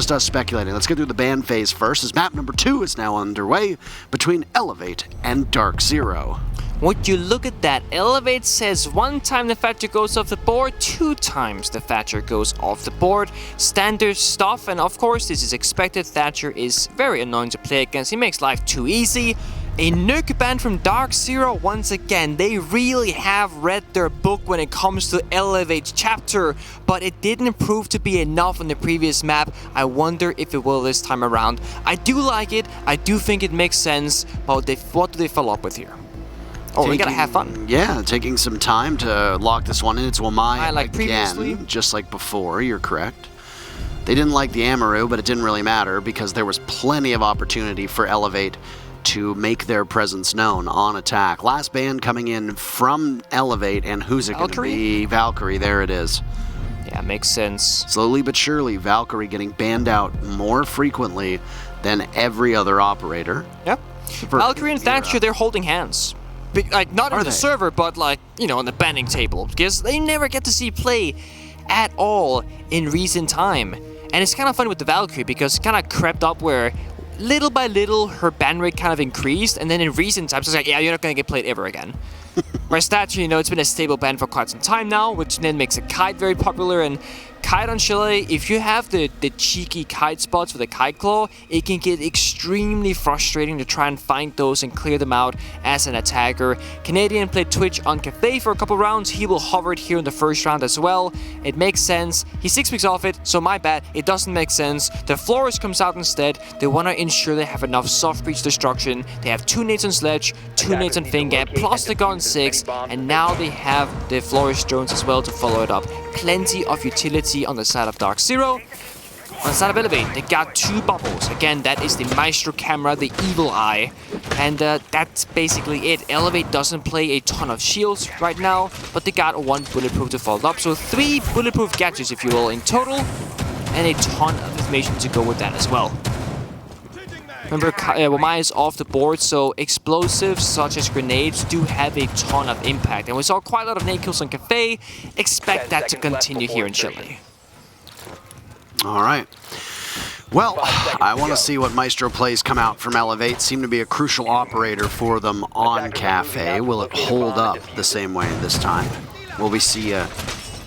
just us speculating. Let's get through the ban phase first, as map number 2 is now underway between Elevate and DarkZero. Would you look at that? Elevate says 1 time the Thatcher goes off the board, 2 times the Thatcher goes off the board. Standard stuff, and of course this is expected. Thatcher is very annoying to play against. He makes life too easy. A nuke ban from DarkZero once again. They really have read their book when it comes to Elevate chapter, but it didn't prove to be enough on the previous map. I wonder if it will this time around. I do like it, I do think it makes sense, but what do they follow up with here? Oh, we gotta have fun. Yeah, taking some time to lock this one in. It's Wamai like again, previously. just like before, you're correct. They didn't like the Amaru, but it didn't really matter because there was plenty of opportunity for Elevate to make their presence known on attack. Last ban coming in from Elevate, and who's it going to be? Valkyrie, there it is. Yeah, makes sense. Slowly but surely, Valkyrie getting banned out more frequently than every other operator. Yep. Valkyrie and Thatcher, they're holding hands. Like, not on the server, but like, you know, on the banning table. Because they never get to see play at all in recent time. And it's kind of fun with the Valkyrie because it kind of crept up where little by little her ban rate kind of increased, and then in recent times it's like, yeah, you're not going to get played ever again. Whereas Thatcher, you know, it's been a stable ban for quite some time now, which then makes a Kite very popular. And Kite on Chalet, if you have the cheeky Kite spots with a Kite Claw, it can get extremely frustrating to try and find those and clear them out as an attacker. Canadian played Twitch on Cafe for a couple rounds. He will hover it here in the first round as well. It makes sense. He's 6 weeks off it, so my bad. It doesn't make sense. The Florist comes out instead. They want to ensure they have enough soft breach destruction. They have 2 nades on Sledge, 2 nades on Finger, plus the gun 6, and now they have the Florist drones as well to follow it up. Plenty of utility on the side of DarkZero. On the side of Elevate, they got 2 bubbles. Again, that is the Maestro camera, the Evil Eye. And that's basically it. Elevate doesn't play a ton of shields right now, but they got 1 bulletproof to follow up. So 3 bulletproof gadgets, if you will, in total, and a ton of information to go with that as well. Remember, Wamai is off the board, so explosives such as grenades do have a ton of impact. And we saw quite a lot of nade kills on Cafe. Expect that to continue here in Chile. All right. Well, I want to see what Maestro plays come out from Elevate. Seem to be a crucial operator for them on Cafe. Will it hold up the same way this time? Will we see a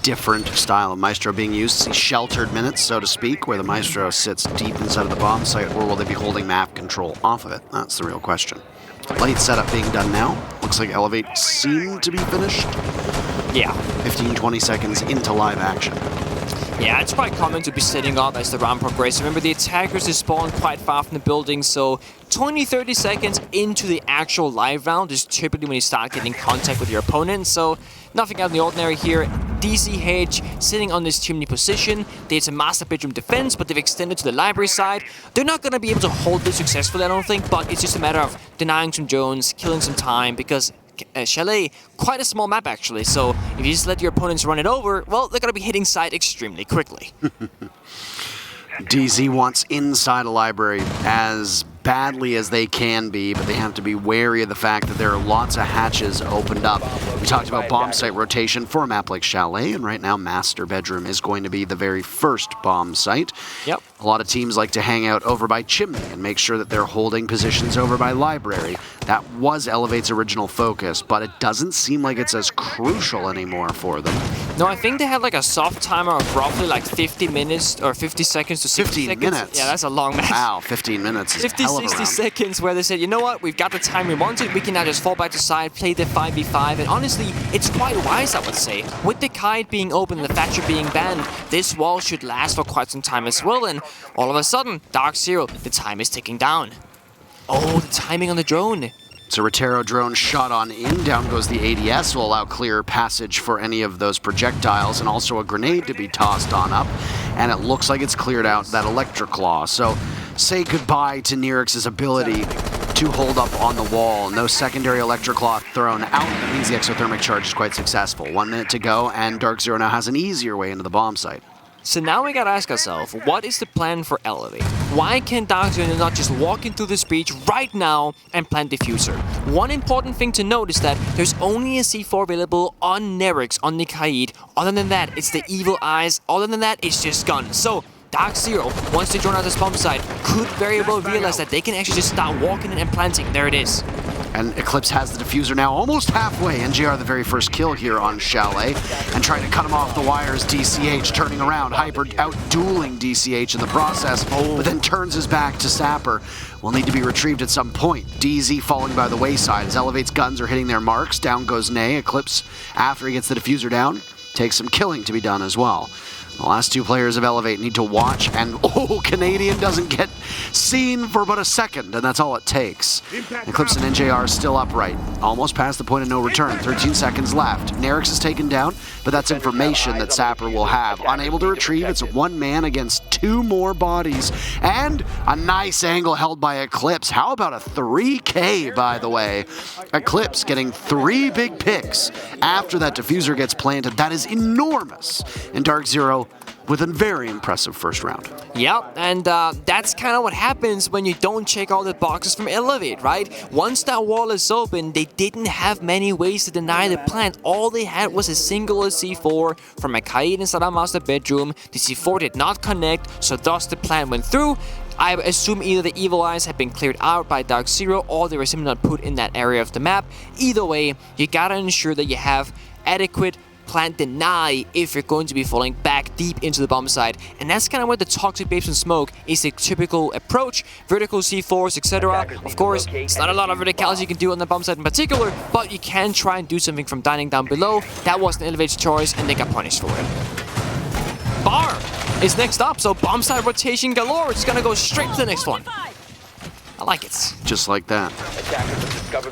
different style of Maestro being used? See sheltered minutes, so to speak, where the Maestro sits deep inside of the bomb site, or will they be holding map control off of it? That's the real question. Late setup being done now. Looks like Elevate seemed to be finished. Yeah. 15-20 seconds into live action. Yeah, it's quite common to be setting up as the round progresses. Remember, the attackers they spawn quite far from the building, so 20-30 seconds into the actual live round is typically when you start getting contact with your opponent, so nothing out of the ordinary here. DCH sitting on this chimney position. There's a master bedroom defense, but they've extended to the library side. They're not going to be able to hold this successfully, I don't think, but it's just a matter of denying some drones, killing some time, because Chalet, quite a small map actually, so if you just let your opponents run it over, well, they're going to be hitting side extremely quickly. DZ wants inside a library as badly as they can be, but they have to be wary of the fact that there are lots of hatches opened up. We talked about bomb site rotation for a map like Chalet, and right now Master Bedroom is going to be the very first bomb site. Yep. A lot of teams like to hang out over by Chimney and make sure that they're holding positions over by Library. That was Elevate's original focus, but it doesn't seem like it's as crucial anymore for them. No, I think they had like a soft timer of roughly like 50 minutes or 50 seconds to 60 seconds. 15 minutes? Yeah, that's a long match. Wow, 15 minutes is 50, 60 seconds where they said, you know what, we've got the time we wanted, we can now just fall back to side, play the 5v5, and honestly, it's quite wise, I would say. With the Kite being open and the Thatcher being banned, this wall should last for quite some time as well, and all of a sudden, DarkZero, the time is ticking down. Oh, the timing on the drone. It's a Rotero drone shot on in. Down goes the ADS, will allow clear passage for any of those projectiles, and also a grenade to be tossed on up. And it looks like it's cleared out that Electric Claw. So say goodbye to Nirix's ability to hold up on the wall. No secondary Electric Claw thrown out. That means the exothermic charge is quite successful. 1 minute to go, and DarkZero now has an easier way into the bomb site. So now we gotta ask ourselves, what is the plan for Elevate? Why can DarkZero not just walk into this breach right now and plant Diffuser? One important thing to note is that there's only a C4 available on Nerix, on the Kaid. Other than that, it's the Evil Eyes. Other than that, it's just guns. So DarkZero, once they join out this bomb site, could very well realize that they can actually just start walking in and planting. There it is. And Eclipse has the diffuser now almost halfway. NJR the very first kill here on Chalet. And trying to cut him off the wires, DCH turning around. Hyper out-dueling DCH in the process, but then turns his back to Sapper. Will need to be retrieved at some point. DZ falling by the wayside as Elevate's guns are hitting their marks. Down goes Nay. Eclipse, after he gets the diffuser down, takes some killing to be done as well. The last two players of Elevate need to watch, and Canadian doesn't get seen for about a second, and that's all it takes. Eclipse and NJR still upright, almost past the point of no return. 13 seconds left. Nerix is taken down, but that's information that Sapper will have. Unable to retrieve, it's one man against two more bodies, and a nice angle held by Eclipse. How about a 3K, by the way? Eclipse getting 3 big picks after that diffuser gets planted. That is enormous. And DarkZero with a very impressive first round. Yep, and that's kind of what happens when you don't check all the boxes from Elevate, right? Once that wall is open, they didn't have many ways to deny the plant. All they had was a single C4 from a Kaid inside our master bedroom. The C4 did not connect, so thus the plant went through. I assume either the evil eyes have been cleared out by DarkZero or they were simply not put in that area of the map. Either way, you gotta ensure that you have adequate plant deny if you're going to be falling back deep into the bomb site, and that's kind of where the toxic basement smoke is a typical approach. Vertical C4s, etc. Of course, it's not a lot of verticality you can do on the bomb site in particular, but you can try and do something from dining down below. That was an Elevate's choice, and they got punished for it. Bar is next up, so bomb site rotation galore. It's gonna go straight to the next one. I like it. Just like that.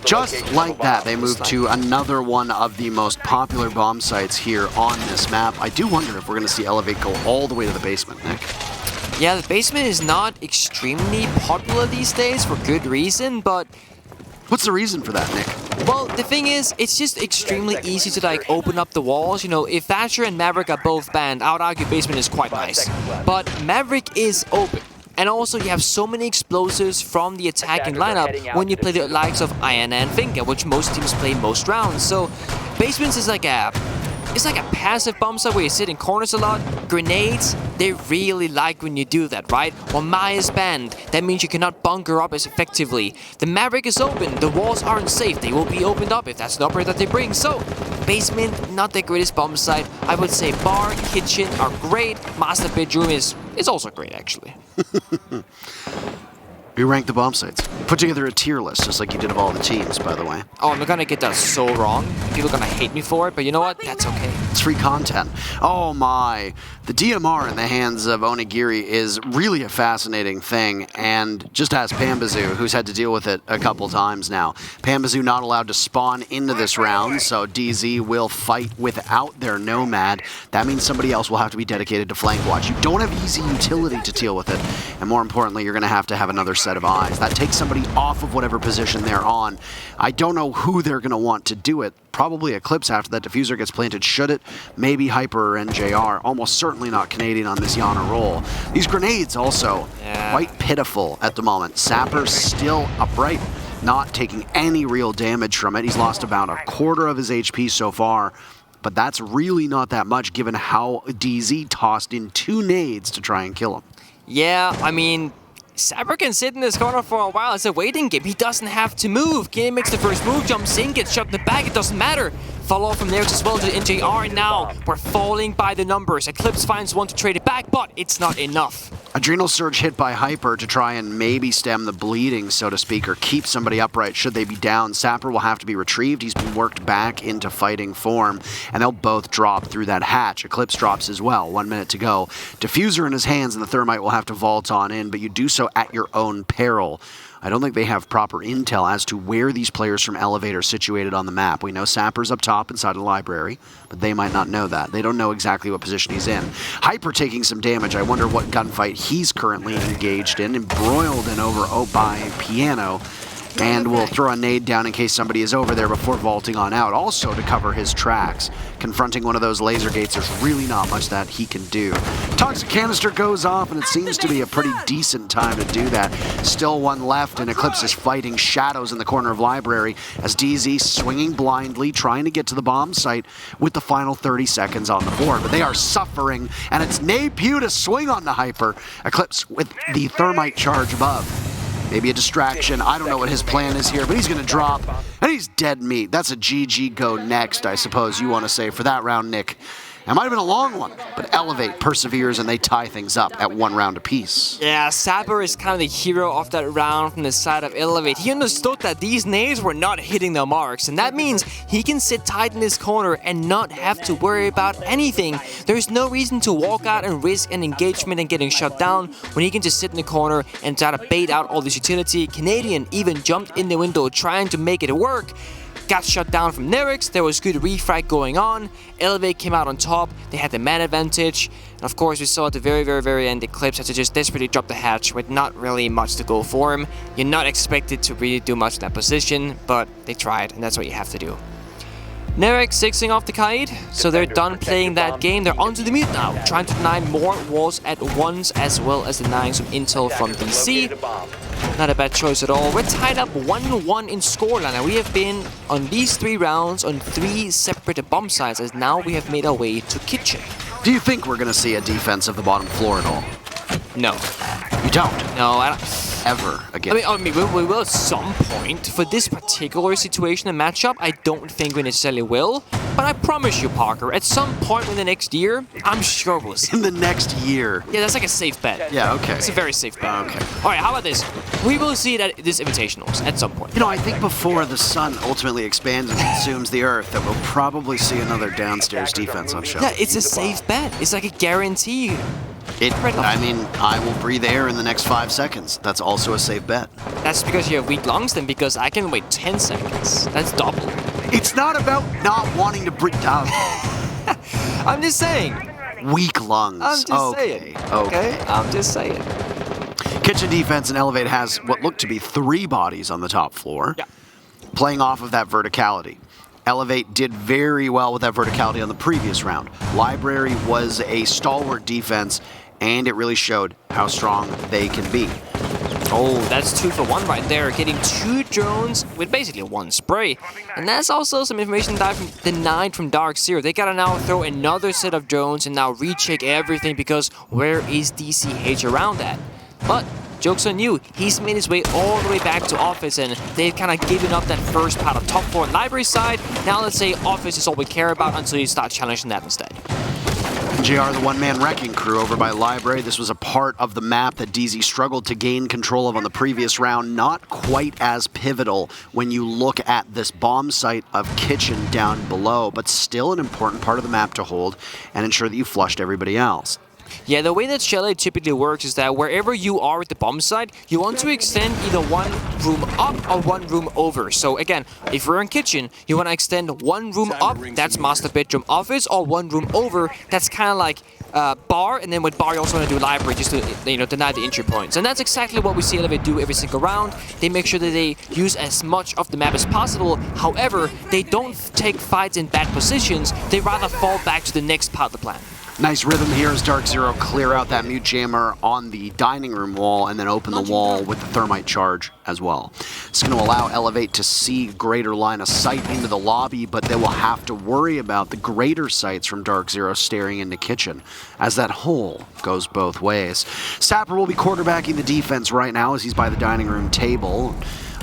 Just like that, they move to another one of the most popular bomb sites here on this map. I do wonder if we're going to see Elevate go all the way to the basement, Nick. Yeah, the basement is not extremely popular these days for good reason, but... What's the reason for that, Nick? Well, the thing is, it's just extremely easy to like open up the walls. You know, if Thatcher and Maverick are both banned, I would argue basement is quite nice. But Maverick is open. And also, you have so many explosives from the attacking lineup when you play the likes of Iana and Finger, which most teams play most rounds. So, basements is like a passive bomb site where you sit in corners a lot. Grenades, they really like when you do that, right? While Maya's banned, that means you cannot bunker up as effectively. The Maverick is open, the walls aren't safe, they will be opened up if that's the operator that they bring. So, basement, not the greatest bomb site. I would say bar, kitchen are great. Master bedroom is also great, actually. We rank the bomb sites. Put together a tier list, just like you did of all the teams, by the way. Oh, I'm gonna get that so wrong. People are gonna hate me for it, but you know what? That's okay. It's free content. Oh my. The DMR in the hands of Onigiri is really a fascinating thing, and just ask Pambazoo, who's had to deal with it a couple times now. Pambazoo not allowed to spawn into this round, so DZ will fight without their Nomad. That means somebody else will have to be dedicated to flank watch. You don't have easy utility to deal with it, and more importantly, you're going to have another set of eyes. That takes somebody off of whatever position they're on. I don't know who they're going to want to do it. Probably Eclipse after that diffuser gets planted, should it? Maybe Hyper or NJR. Almost certainly not Canadian on this Yana roll. These grenades also quite pitiful at the moment. Sapper's still upright, not taking any real damage from it. He's lost about a quarter of his HP so far, but that's really not that much given how DZ tossed in 2 nades to try and kill him. Yeah, I mean, Sapper can sit in this corner for a while. It's a waiting game. He doesn't have to move. Kane makes the first move, jumps in, gets shot in the back. It doesn't matter. Follow off from there as well to NJR. Now we're falling by the numbers. Eclipse finds one to trade it back, but it's not enough. Adrenal Surge hit by Hyper to try and maybe stem the bleeding, so to speak, or keep somebody upright should they be down. Sapper will have to be retrieved. He's been worked back into fighting form, and they'll both drop through that hatch. Eclipse drops as well. 1 minute to go. Diffuser in his hands, and the Thermite will have to vault on in, but you do so at your own peril. I don't think they have proper intel as to where these players from Elevate are situated on the map. We know Sapper's up top inside the library, but they might not know that. They don't know exactly what position he's in. Hyper taking some damage. I wonder what gunfight he's currently engaged in, embroiled in over by Piano. and will throw a nade down in case somebody is over there before vaulting on out, also to cover his tracks. Confronting one of those laser gates, there's really not much that he can do. Toxic canister goes off, and it seems to be a pretty decent time to do that. Still one left, and Eclipse is fighting shadows in the corner of Library as DZ swinging blindly, trying to get to the bomb site with the final 30 seconds on the board. But they are suffering, and it's Napew to swing on the Hyper. Eclipse with the thermite charge above. Maybe a distraction. I don't know what his plan is here, but he's going to drop, and he's dead meat. That's a GG go next, I suppose you want to say, for that round, Nick. It might have been a long one, but Elevate perseveres and they tie things up at 1 round apiece. Yeah, Saber is kind of the hero of that round from the side of Elevate. He understood that these nades were not hitting their marks, and that means he can sit tight in this corner and not have to worry about anything. There's no reason to walk out and risk an engagement and getting shut down when he can just sit in the corner and try to bait out all this utility. Canadian even jumped in the window trying to make it work. Got shut down from Nerix, there was good refrag going on, Elevate came out on top, they had the man advantage, and of course we saw at the very end Eclipse had to just desperately drop the hatch with not really much to go for him. You're not expected to really do much in that position, but they tried, and that's what you have to do. Nerix 6ing off the Kaid, so they're done playing that game. They're onto the mute now, trying to deny more walls at once, as well as denying some intel from DC. Not a bad choice at all. We're tied up 1-1 in scoreline, and we have been on these 3 rounds on 3 separate bomb sites, as now we have made our way to Kitchen. Do you think we're going to see a defense of the bottom floor at all? No. You don't? No, I don't. Ever again? I mean, we will at some point. For this particular situation and matchup, I don't think we necessarily will. But I promise you, Parker, at some point in the next year, I'm sure we'll see. In the next year? Yeah, that's like a safe bet. Yeah, okay. It's a very safe bet. Okay. All right, how about this? We will see it at this Invitationals at some point. You know, I think before the sun ultimately expands and consumes the earth, that we'll probably see another downstairs defense on show. Yeah, it's a safe bet. It's like a guarantee. I mean, I will breathe air in the next 5 seconds. That's also a safe bet. That's because you have weak lungs, then, because I can wait 10 seconds. That's double. It's not about not wanting to breathe down. I'm just saying. Weak lungs. I'm just saying. Okay? I'm just saying. Kitchen defense and Elevate has what looked to be 3 bodies on the top floor. Yeah. Playing off of that verticality. Elevate did very well with that verticality on the previous round. Library was a stalwart defense, and it really showed how strong they can be. Oh, that's 2 for 1 right there, getting 2 drones with basically 1 spray. And that's also some information denied from DarkZero. They gotta now throw another set of drones and now recheck everything, because where is DCH around that? But joke's on you, he's made his way all the way back to Office, and they've kind of given up that first part of top 4 Library side. Now let's say Office is all we care about until you start challenging that instead. JR, the one-man wrecking crew over by Library. This was a part of the map that DZ struggled to gain control of on the previous round. Not quite as pivotal when you look at this bomb site of Kitchen down below, but still an important part of the map to hold and ensure that you flushed everybody else. Yeah, the way that Chalet typically works is that wherever you are at the bomb site, you want to extend either 1 room up or 1 room over. So again, if we're in Kitchen, you want to extend 1 room up, that's master bedroom office, or 1 room over, that's kind of like bar, and then with bar you also want to do library just to deny the entry points. And that's exactly what we see Elevate do every single round. They make sure that they use as much of the map as possible. However, they don't take fights in bad positions, they rather fall back to the next part of the plan. Nice rhythm here as DarkZero clear out that mute jammer on the dining room wall and then open the wall with the thermite charge as well. It's going to allow Elevate to see greater line of sight into the lobby, but they will have to worry about the greater sights from DarkZero staring into Kitchen, as that hole goes both ways. Sapper will be quarterbacking the defense right now as he's by the dining room table.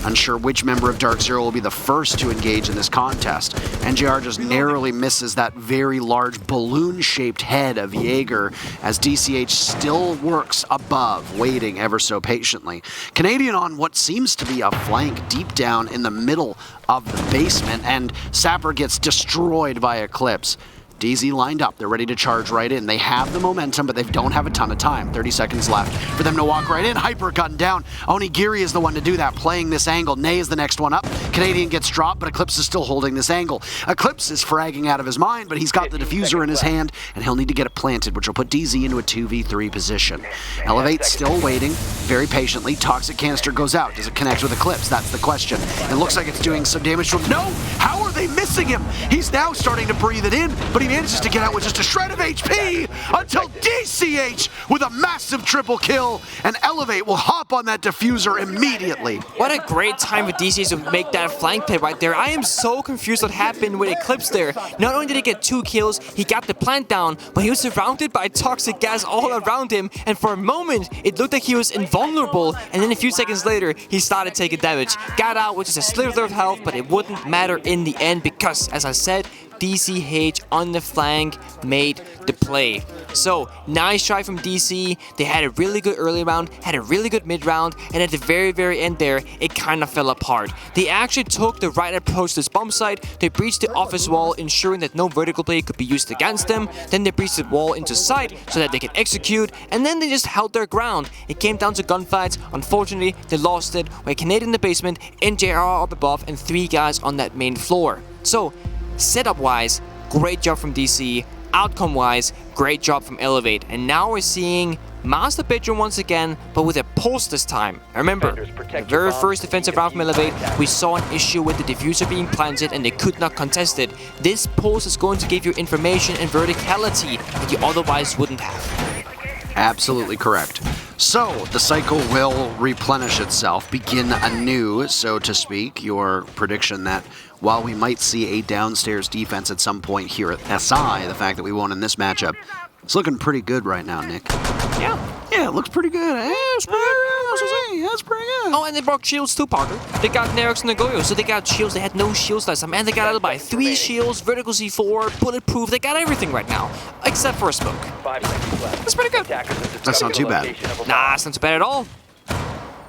Unsure which member of DarkZero will be the first to engage in this contest. NJR just narrowly misses that very large balloon-shaped head of Jaeger as DCH still works above, waiting ever so patiently. Canadian on what seems to be a flank deep down in the middle of the basement, and Sapper gets destroyed by Eclipse. DZ lined up, they're ready to charge right in. They have the momentum, but they don't have a ton of time. 30 seconds left for them to walk right in. Hyper gunned down. Onigiri is the one to do that, playing this angle. Nay is the next one up. Canadian gets dropped, but Eclipse is still holding this angle. Eclipse is fragging out of his mind, but he's got the diffuser in his hand, and he'll need to get it planted, which will put DZ into a 2v3 position. Elevate still waiting. very patiently. Toxic canister goes out. Does it connect with Eclipse? That's the question. It looks like it's doing some damage to him. No! How are they missing him? He's now starting to breathe it in, but he manages to get out with just a shred of HP until DCH with a massive triple kill, and Elevate will hop on that diffuser immediately. What a great time for DCH to make that flank play right there. I am so confused what happened with Eclipse there. Not only did he get 2 kills, he got the plant down, but he was surrounded by toxic gas all around him, and for a moment, it looked like he was invulnerable, and then a few seconds later, he started taking damage. Got out with just a slither of health, but it wouldn't matter in the end because, as I said, DCH on the flank made the play. So, nice try from DC. They had a really good early round, had a really good mid round, and at the very end there, it kind of fell apart. They actually took the right approach to this bomb site. They breached the office wall, ensuring that no vertical play could be used against them. Then they breached the wall into site so that they could execute, and then they just held their ground. It came down to gunfights. Unfortunately, they lost it with Canadian in the basement, NJR up above, and 3 guys on that main floor. So, setup-wise, great job from DC. Outcome-wise, great job from Elevate. And now we're seeing Master Bedroom once again, but with a pulse this time. Remember, the very first defensive round from Elevate, we saw an issue with the diffuser being planted and they could not contest it. This pulse is going to give you information and verticality that you otherwise wouldn't have. Absolutely correct. So, the cycle will replenish itself, begin anew, so to speak. Your prediction that while we might see a downstairs defense at some point here at SI, the fact that we won in this matchup, it's looking pretty good right now, Nick. Yeah, it looks pretty good. Eh? It's pretty good. That's pretty good. Oh, and they brought shields too, Parker. They got Nerex and Nagoyo, so they got shields. They had no shields last time, and they got out by 3 shields, vertical C4, bulletproof. They got everything right now, except for a smoke. 5 seconds left. That's pretty good. That's not too bad. Nah, it's not too bad at all.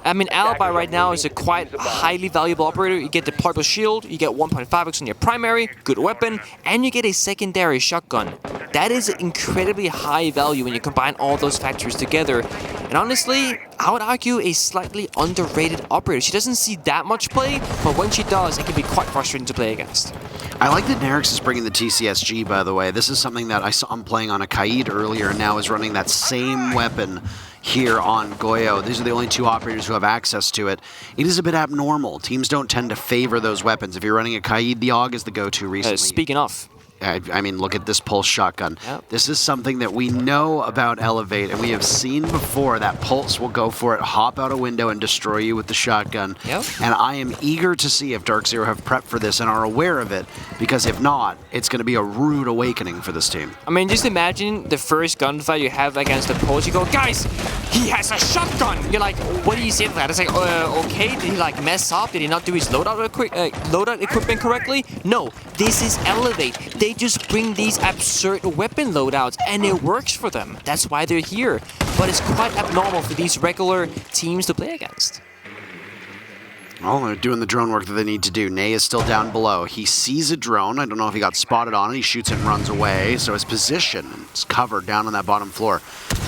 I mean, Alibi right now is a quite highly valuable operator. You get the purple shield, you get 1.5x on your primary, good weapon, and you get a secondary shotgun. That is incredibly high value when you combine all those factors together. And honestly, I would argue a slightly underrated operator. She doesn't see that much play, but when she does, it can be quite frustrating to play against. I like that Nerex is bringing the TCSG, by the way. This is something that I saw him playing on a Kaid earlier, and now is running that same weapon here on Goyo. These are the only 2 operators who have access to it. It is a bit abnormal. Teams don't tend to favor those weapons. If you're running a Kaid, the AUG is the go-to recently. Speaking of. I mean, look at this pulse shotgun. Yep. This is something that we know about Elevate, and we have seen before. That pulse will go for it, hop out a window, and destroy you with the shotgun. Yep. And I am eager to see if DarkZero have prepped for this and are aware of it, because if not, it's going to be a rude awakening for this team. I mean, just imagine the first gunfight you have against the pulse. You go, guys, he has a shotgun! You're like, what do you say to that? It's like, okay, did he like mess up? Did he not do his loadout equipment correctly? No, this is Elevate. They just bring these absurd weapon loadouts, and it works for them. That's why they're here. But it's quite abnormal for these regular teams to play against. Oh, they're doing the drone work that they need to do. Nay is still down below. He sees a drone. I don't know if he got spotted on it. He shoots it and runs away. So his position is covered down on that bottom floor.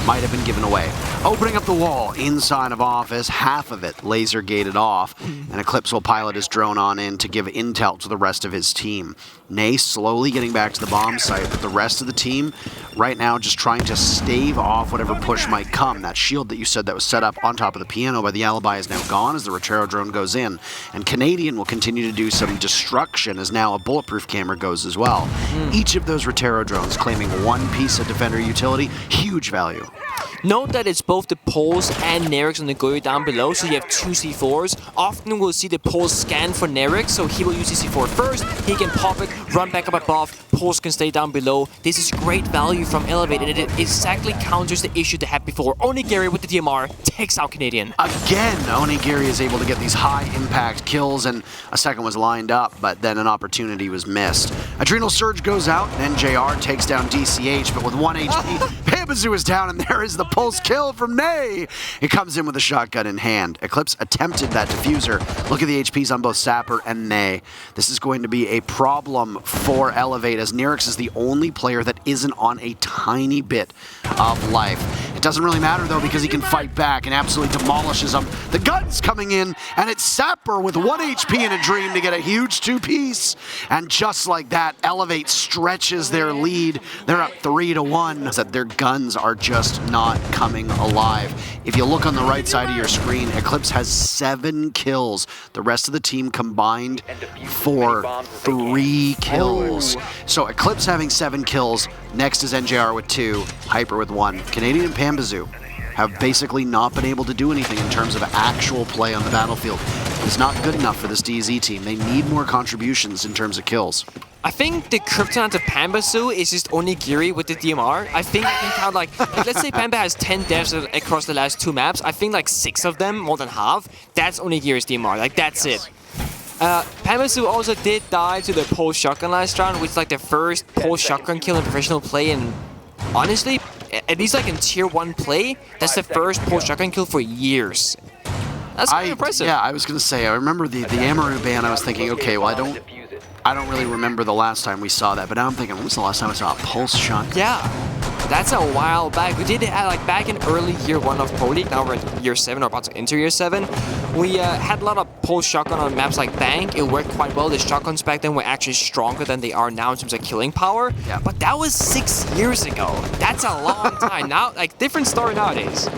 Might have been given away. Opening up the wall inside of office. Half of it laser gated off. And Eclipse will pilot his drone on in to give intel to the rest of his team. Nay slowly getting back to the bomb site, but the rest of the team right now just trying to stave off whatever push might come. That shield that you said that was set up on top of the piano by the Alibi is now gone as the Retero drone goes in. And Canadian will continue to do some destruction as now a bulletproof camera goes as well. Each of those Retero drones claiming 1 piece of Defender utility, huge value. Note that it's both the Pulse and Nerex and the Nagoyo down below, so you have 2 C4s. Often we'll see the Pulse scan for Nerex, so he will use his C4 first, he can pop it, run back up above, Pulse can stay down below. This is great value from Elevate, and it exactly counters the issue they had before. Onigiri with the DMR takes out Canadian. Again, Onigiri is able to get these high-impact kills, and a second was lined up, but then an opportunity was missed. Adrenal Surge goes out, and NJR takes down DCH, but with 1 HP, Pamazoo is down, and there is the Pulse kill from Nay. He comes in with a shotgun in hand. Eclipse attempted that diffuser. Look at the HPs on both Sapper and Nay. This is going to be a problem for Elevate, as Nerex is the only player that isn't on a tiny bit of life. It doesn't really matter, though, because he can fight back and absolutely demolishes them. The gun's coming in, and it's Sapper with 1 HP and a dream to get a huge 2-piece. And just like that, Elevate stretches their lead. They're up 3-1. That their guns are just not coming alive. If you look on the right side of your screen, Eclipse has 7 kills. The rest of the team combined for 3 kills. So Eclipse having 7 kills. Next is NJR with 2, Hyper with 1. Canadian and Pambazoo have basically not been able to do anything in terms of actual play on the battlefield. It's not good enough for this DZ team. They need more contributions in terms of kills. I think the kryptonite of Pambazoo is just Onigiri with the DMR. I think I can count like let's say Pamba has 10 deaths across the last 2 maps. I think like 6 of them, more than half, that's Onigiri's DMR. Like that's it. Pambazoo also did die to the pole shotgun last round, which is like the first pole shotgun kill in professional play, and honestly, at least like in tier 1 play, that's the first pole shotgun kill for years. That's kind of impressive. Yeah, I was gonna say, I remember the Amaru ban. I was thinking, okay, well, I don't really remember the last time we saw that, but now I'm thinking, when was the last time I saw a pulse shot? Yeah, that's a while back. We did it like back in early year 1 of Pro League. Now we're at year 7 or about to enter year 7. We had a lot of pulse shotgun on maps like Bank. It worked quite well. The shotguns back then were actually stronger than they are now in terms of killing power. Yeah. But that was 6 years ago. That's a long time. Now, like different story nowadays.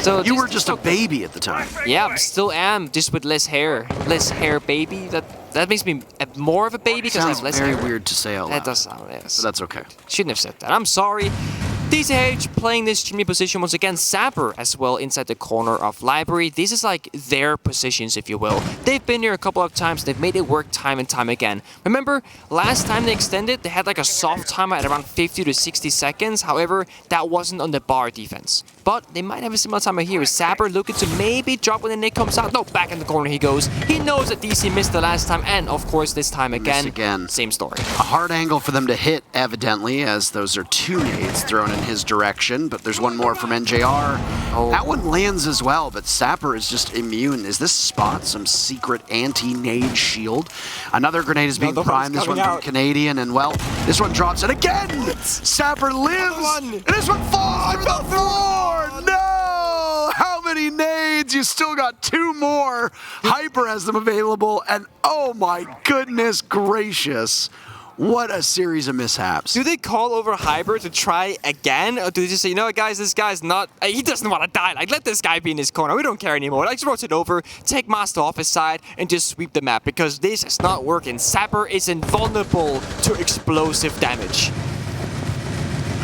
So you were just a baby at the time. Yeah, still am, just with less hair. Less hair, baby. That makes me more of a baby because I have less hair. Sounds very weird to say out loud. That does sound, yes. But that's okay. Shouldn't have said that. I'm sorry. DCH playing this streaming position once again. Sapper as well inside the corner of Library. This is like their positions, if you will. They've been here a couple of times. They've made it work time and time again. Remember, last time they extended, they had like a soft timer at around 50 to 60 seconds. However, that wasn't on the bar defense. But they might have a similar timer here. Sapper looking to maybe drop when the Nick comes out. No, back in the corner he goes. He knows that DC missed the last time, and of course this time again. Same story. A hard angle for them to hit, evidently, as those are 2 nades thrown in his direction, but there's one more from NJR. Oh. That one lands as well, but Sapper is just immune. Is this spot some secret anti-nade shield? Another grenade is being primed, this one from Canadian, and well, this one drops, and again! Sapper lives! And this one falls through the floor! No! How many nades? You still got 2 more. Hyper has them available, and oh my goodness gracious. What a series of mishaps. Do they call over Hyper to try again? Or do they just say, you know what, guys, this guy's not... he doesn't want to die. Like, let this guy be in his corner. We don't care anymore. Like, just rotate over, take Master off his side, and just sweep the map. Because this is not working. Sapper is invulnerable to explosive damage.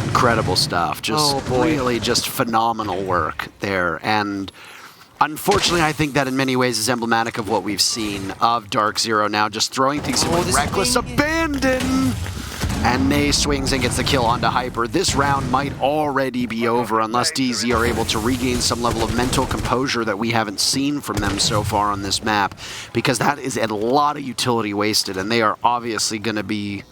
Incredible stuff. Just really just phenomenal work there. And... unfortunately, I think that in many ways is emblematic of what we've seen of DarkZero now, just throwing things in with reckless abandon. And Nay swings and gets the kill onto Hyper. This round might already be over unless DZ are able to regain some level of mental composure that we haven't seen from them so far on this map, because that is a lot of utility wasted, and they are obviously going to be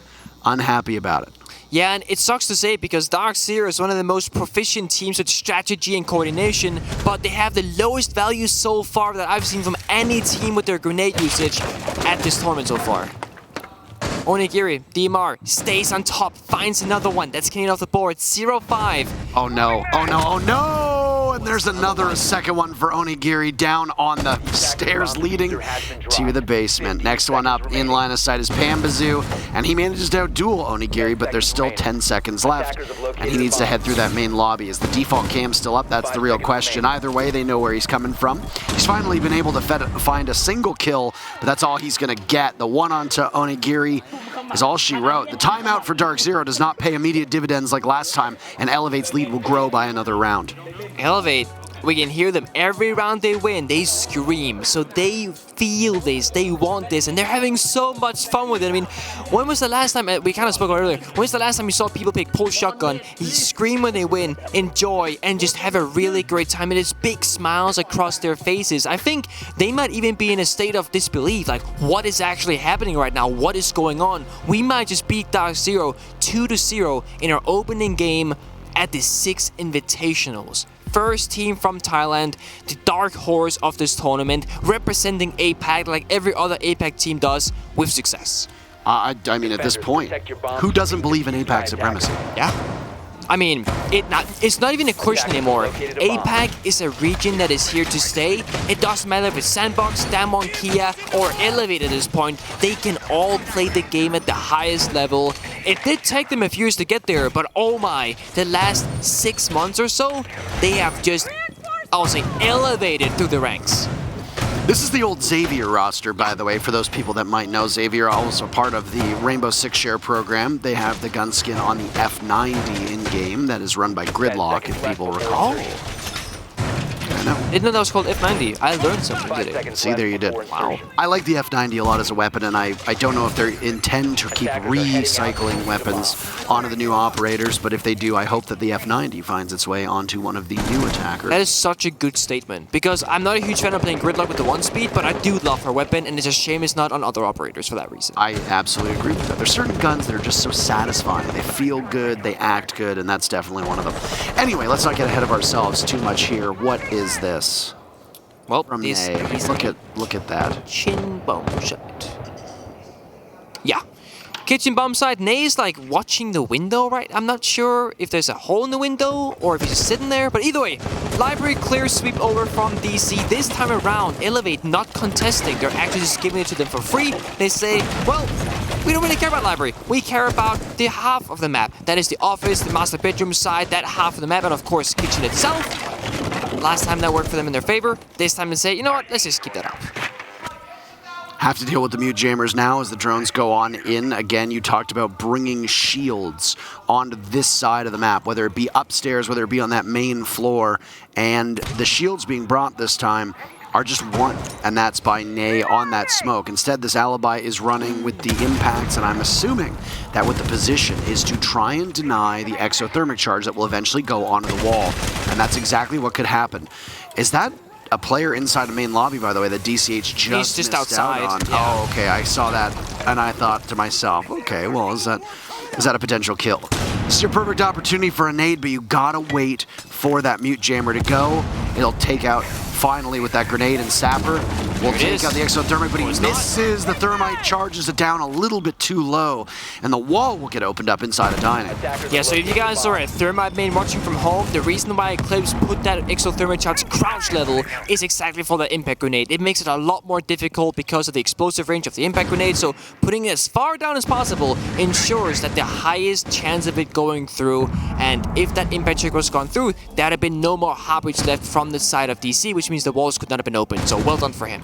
unhappy about it. Yeah, and it sucks to say because DarkZero is one of the most proficient teams with strategy and coordination, but they have the lowest value so far that I've seen from any team with their grenade usage at this tournament so far. Onigiri, DMR, stays on top, finds another one. That's getting off the board. 0-5. Oh no, oh no, oh no! And there's another second one for Onigiri down on the stairs leading to the basement. Next one up in line of sight is Pambazoo, and he manages to outduel Onigiri, but there's still 10 seconds left, and he needs to head through that main lobby. Is the default cam still up? That's the real question. Either way, they know where he's coming from. He's finally been able to find a single kill, but that's all he's going to get. The one onto Onigiri is all she wrote. The timeout for DarkZero does not pay immediate dividends like last time, and Elevate's lead will grow by another round. Elevate, we can hear them every round they win. They scream, so they feel this, they want this, and they're having so much fun with it. I mean, when was the last time, we kind of spoke about earlier, when was the last time you saw people pick pull shotgun, scream when they win, enjoy, and just have a really great time, and it's big smiles across their faces. I think they might even be in a state of disbelief, like, what is actually happening right now? What is going on? We might just beat DarkZero 2-0 in our opening game at the 6 Invitationals. First team from Thailand, the dark horse of this tournament, representing APAC like every other APAC team does, with success. I mean, at this point, who doesn't believe in APAC supremacy? Yeah. I mean, it's not even a question anymore. APAC is a region that is here to stay. It doesn't matter if it's Sandbox, Damwon, Kia, or Elevate at this point. They can all play the game at the highest level. It did take them a few years to get there, but oh my, the last 6 months or so, they have just, I would say, elevated through the ranks. This is the old Xavier roster, by the way, for those people that might know. Xavier also part of the Rainbow Six Share program. They have the gun skin on the F90 in-game that is run by Gridlock, if people recall. I know. Didn't know that was called F90. I learned something today. See, there you did. Wow. I like the F90 a lot as a weapon, and I don't know if they intend to keep recycling weapons onto the new operators, but if they do, I hope that the F90 finds its way onto one of the new attackers. That is such a good statement, because I'm not a huge fan of playing Gridlock with the 1-speed, but I do love her weapon, and it's a shame it's not on other operators for that reason. I absolutely agree with that. There's certain guns that are just so satisfying. They feel good, they act good, and that's definitely one of them. Anyway, let's not get ahead of ourselves too much here. What is this? Well, From this Nay. is Look at that. Kitchen bomb shot. Yeah. Kitchen bomb side. Nay is like watching the window, right? I'm not sure if there's a hole in the window or if he's just sitting there. But either way, Library clear sweep over from DC. This time around, Elevate not contesting. They're actually just giving it to them for free. They say, well, we don't really care about Library. We care about the half of the map. That is the office, the master bedroom side, that half of the map, and of course, kitchen itself. Last time that worked for them in their favor. This time they say, you know what, let's just keep that up. Have to deal with the mute jammers now as the drones go on in. Again, you talked about bringing shields onto this side of the map, whether it be upstairs, whether it be on that main floor. And the shields being brought this time are just one, and that's by Nay on that smoke. Instead, this alibi is running with the impacts, and I'm assuming that with the position is to try and deny the exothermic charge that will eventually go onto the wall. And that's exactly what could happen. Is that a player inside the main lobby, by the way, that DCH just He's just outside. on? Yeah. Oh, okay, I saw that, and I thought to myself, okay, well, is that a potential kill? This is your perfect opportunity for a nade, but you gotta wait for that mute jammer to go. It'll take out, finally, with that grenade, and Sapper will take out the exothermic, but he misses. The thermite charges it down a little bit too low, and the wall will get opened up inside of dining. Yeah, so if you guys are a thermite main watching from home, the reason why Eclipse put that exothermic charge crouch level is exactly for the impact grenade. It makes it a lot more difficult because of the explosive range of the impact grenade, so putting it as far down as possible ensures that the highest chance of it going through, and if that impact check was gone through, there would have been no more harbage left from the side of DC, which means the walls could not have been opened, so well done for him.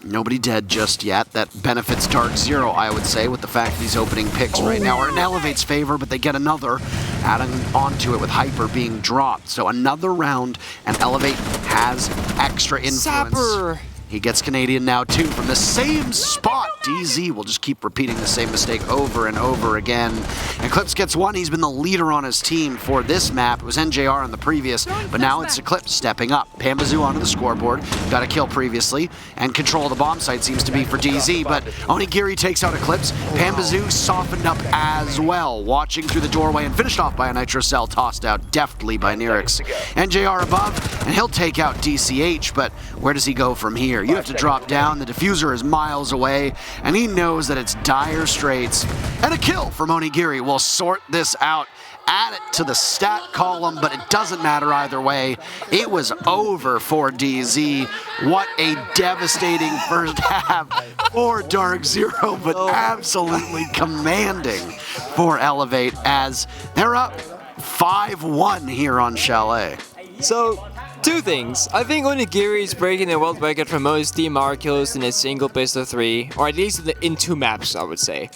Nobody dead just yet. That benefits DarkZero, I would say, with the fact these opening picks right now are in Elevate's favor, but they get another, adding onto it with Hyper being dropped. So another round, and Elevate has extra influence. Sapper! He gets Canadian now, too, from the same spot. DZ will just keep repeating the same mistake over and over again. Eclipse gets one. He's been the leader on his team for this map. It was NJR on the previous, but now it's Eclipse stepping up. Pambazoo onto the scoreboard. Got a kill previously, and control of the bomb site seems to be for DZ, but Onigiri takes out Eclipse. Pambazoo softened up as well, watching through the doorway and finished off by a nitro cell tossed out deftly by Nyrix. NJR above, and he'll take out DCH, but where does he go from here? You have to drop down. The diffuser is miles away, and he knows that it's dire straits. And a kill from Onigiri will sort this out. Add it to the stat column, but it doesn't matter either way. It was over for DZ. What a devastating first half for DarkZero, but absolutely commanding for Elevate as they're up 5-1 here on Chalet. So, two things. I think Onigiri is breaking the world record for most DMR kills in a single best of 3, or at least in 2 maps, I would say.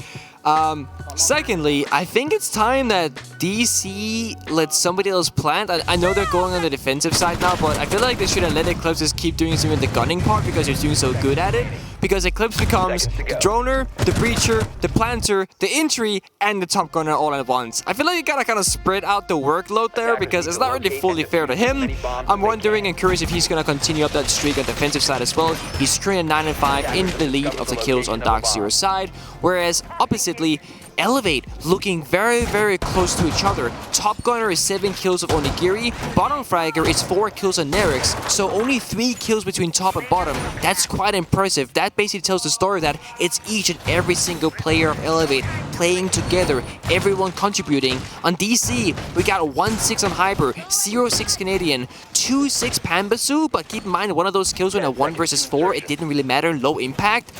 Secondly, I think it's time that DC let somebody else plant. I know they're going on the defensive side now, but I feel like they should have let Eclipse just keep doing something in the gunning part because he's doing so good at it. Because Eclipse becomes the droner, the breacher, the planter, the entry, and the top gunner all at once. I feel like you gotta kind of spread out the workload there because it's not really fully fair to him. I'm wondering and curious if he's gonna continue up that streak on the defensive side as well. He's currently 9-5 in the lead of the kills on DarkZero's side, whereas oppositely, Elevate looking very, very close to each other. Top Gunner is 7 kills of Onigiri, Bottom Fragger is 4 kills of Nerix, so only 3 kills between top and bottom. That's quite impressive. That basically tells the story that it's each and every single player of Elevate playing together, everyone contributing. On DC, we got 1-6 on Hyper, 0-6 Canadian, 2-6 Pambasu, but keep in mind one of those kills went at 1 versus 4, it didn't really matter, low impact.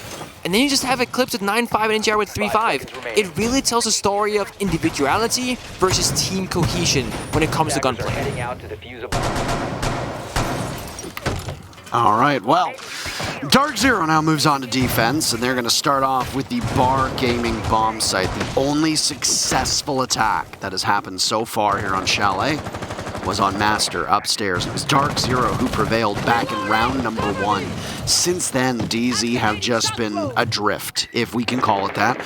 And then you just have Eclipse at 9-5 and NGR with 3-5. It really tells a story of individuality versus team cohesion when it comes to gunplay. All right, well, DarkZero now moves on to defense, and they're going to start off with the Bar Gaming bomb site. The only successful attack that has happened so far here on Chalet was on Master upstairs. It was DarkZero who prevailed back in round number 1. Since then, DZ have just been adrift, if we can call it that,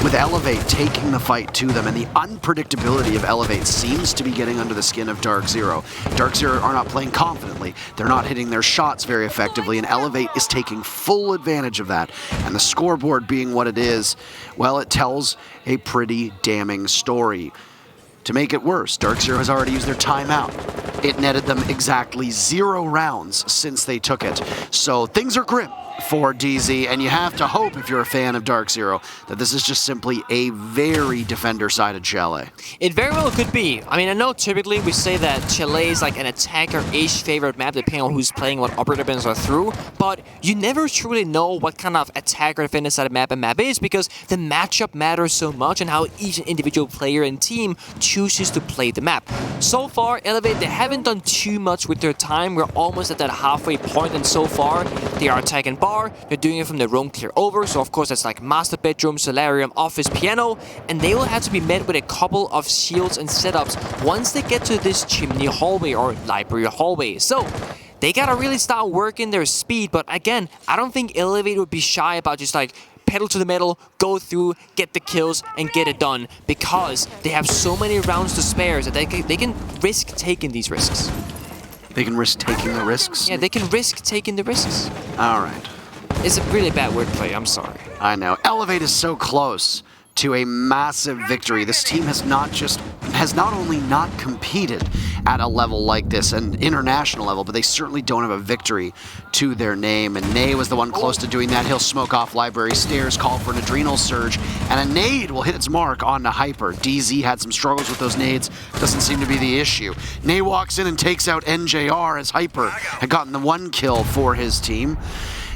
with Elevate taking the fight to them, and the unpredictability of Elevate seems to be getting under the skin of DarkZero. DarkZero are not playing confidently, they're not hitting their shots very effectively, and Elevate is taking full advantage of that. And the scoreboard being what it is, well, it tells a pretty damning story. To make it worse, DarkZero has already used their timeout. It netted them exactly 0 rounds since they took it. So things are grim for DZ, and you have to hope, if you're a fan of DarkZero, that this is just simply a very defender-sided Chalet. It very well could be. I mean, I know typically we say that Chalet is like an attacker-ish favorite map, depending on who's playing, what operator bins are through, but you never truly know what kind of attacker defender-sided map a map is, because the matchup matters so much and how each individual player and team chooses to play the map. So far, Elevate, they haven't done too much with their time. We're almost at that halfway point, and so far, they are attacking bar. They're doing it from the room clear over, so of course that's like master bedroom, solarium, office, piano, and they will have to be met with a couple of shields and setups once they get to this chimney hallway or library hallway. So they gotta really start working their speed, but again, I don't think Elevate would be shy about just like pedal to the metal, go through, get the kills, and get it done, because they have so many rounds to spare that they can risk taking these risks. They can risk taking the risks? Yeah, they can risk taking the risks. All right. It's a really bad wordplay, I'm sorry. I know. Elevate is so close to a massive victory. This team has not only not competed at a level like this, an international level, but they certainly don't have a victory to their name. And Nay was the one close to doing that. He'll smoke off library stairs, call for an adrenal surge, and a nade will hit its mark on the Hyper. DZ had some struggles with those nades. Doesn't seem to be the issue. Nay walks in and takes out NJR as Hyper had gotten the 1 kill for his team.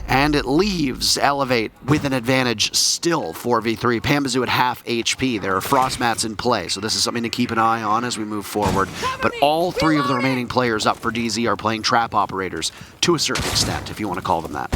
And it leaves Elevate with an advantage still 4v3. Pambazu at half HP. There are frost mats in play, so this is something to keep an eye on as we move forward. But all 3 of the remaining players up for DZ are playing trap operators, to a certain extent, if you want to call them that.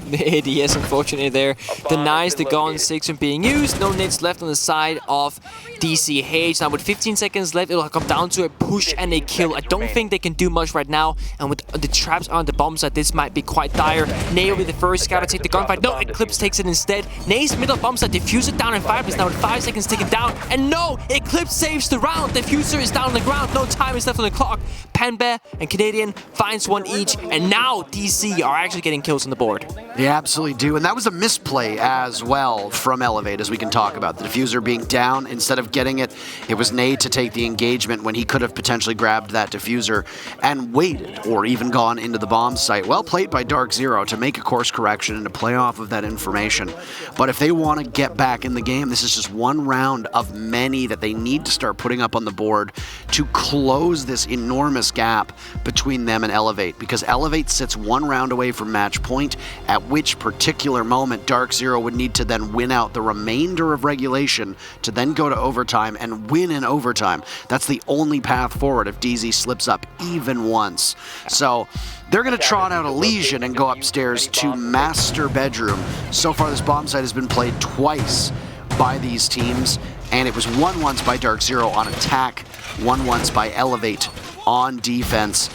The ADS, unfortunately, there denies the Gone 6 from being used. No nades left on the side of DCH. Now, with 15 seconds left, it'll come down to a push and a kill. I don't think they can do much right now, and with the traps on the bomb site, this might be quite dire. Nay will be the first guy to take the gunfight. No, Eclipse takes it instead. Nay's middle bomb site, Diffuser down in 5 minutes now with 5 seconds taken down. And no, Eclipse saves the round. Diffuser is down on the ground. No time is left on the clock. Panbear and Canadian finds 1 each, and now DC are actually getting kills on the board. They absolutely do, and that was a misplay as well from Elevate, as we can talk about. The Diffuser being down, instead of getting it, it was Nate to take the engagement when he could have potentially grabbed that Diffuser and waited, or even gone into the bomb site. Well played by DarkZero to make a course correction and to play off of that information. But if they want to get back in the game, this is just 1 round of many that they need to start putting up on the board to close this enormous gap between them and Elevate, because Elevate sits 1 round away from match point, at which particular moment DarkZero would need to then win out the remainder of regulation to then go to overtime and win in overtime. That's the only path forward if DZ slips up even once. So they're going to trot out a Legion and go upstairs to master bedroom. So far this bomb site has been played twice by these teams, and it was won once by DarkZero on attack, won once by Elevate on defense.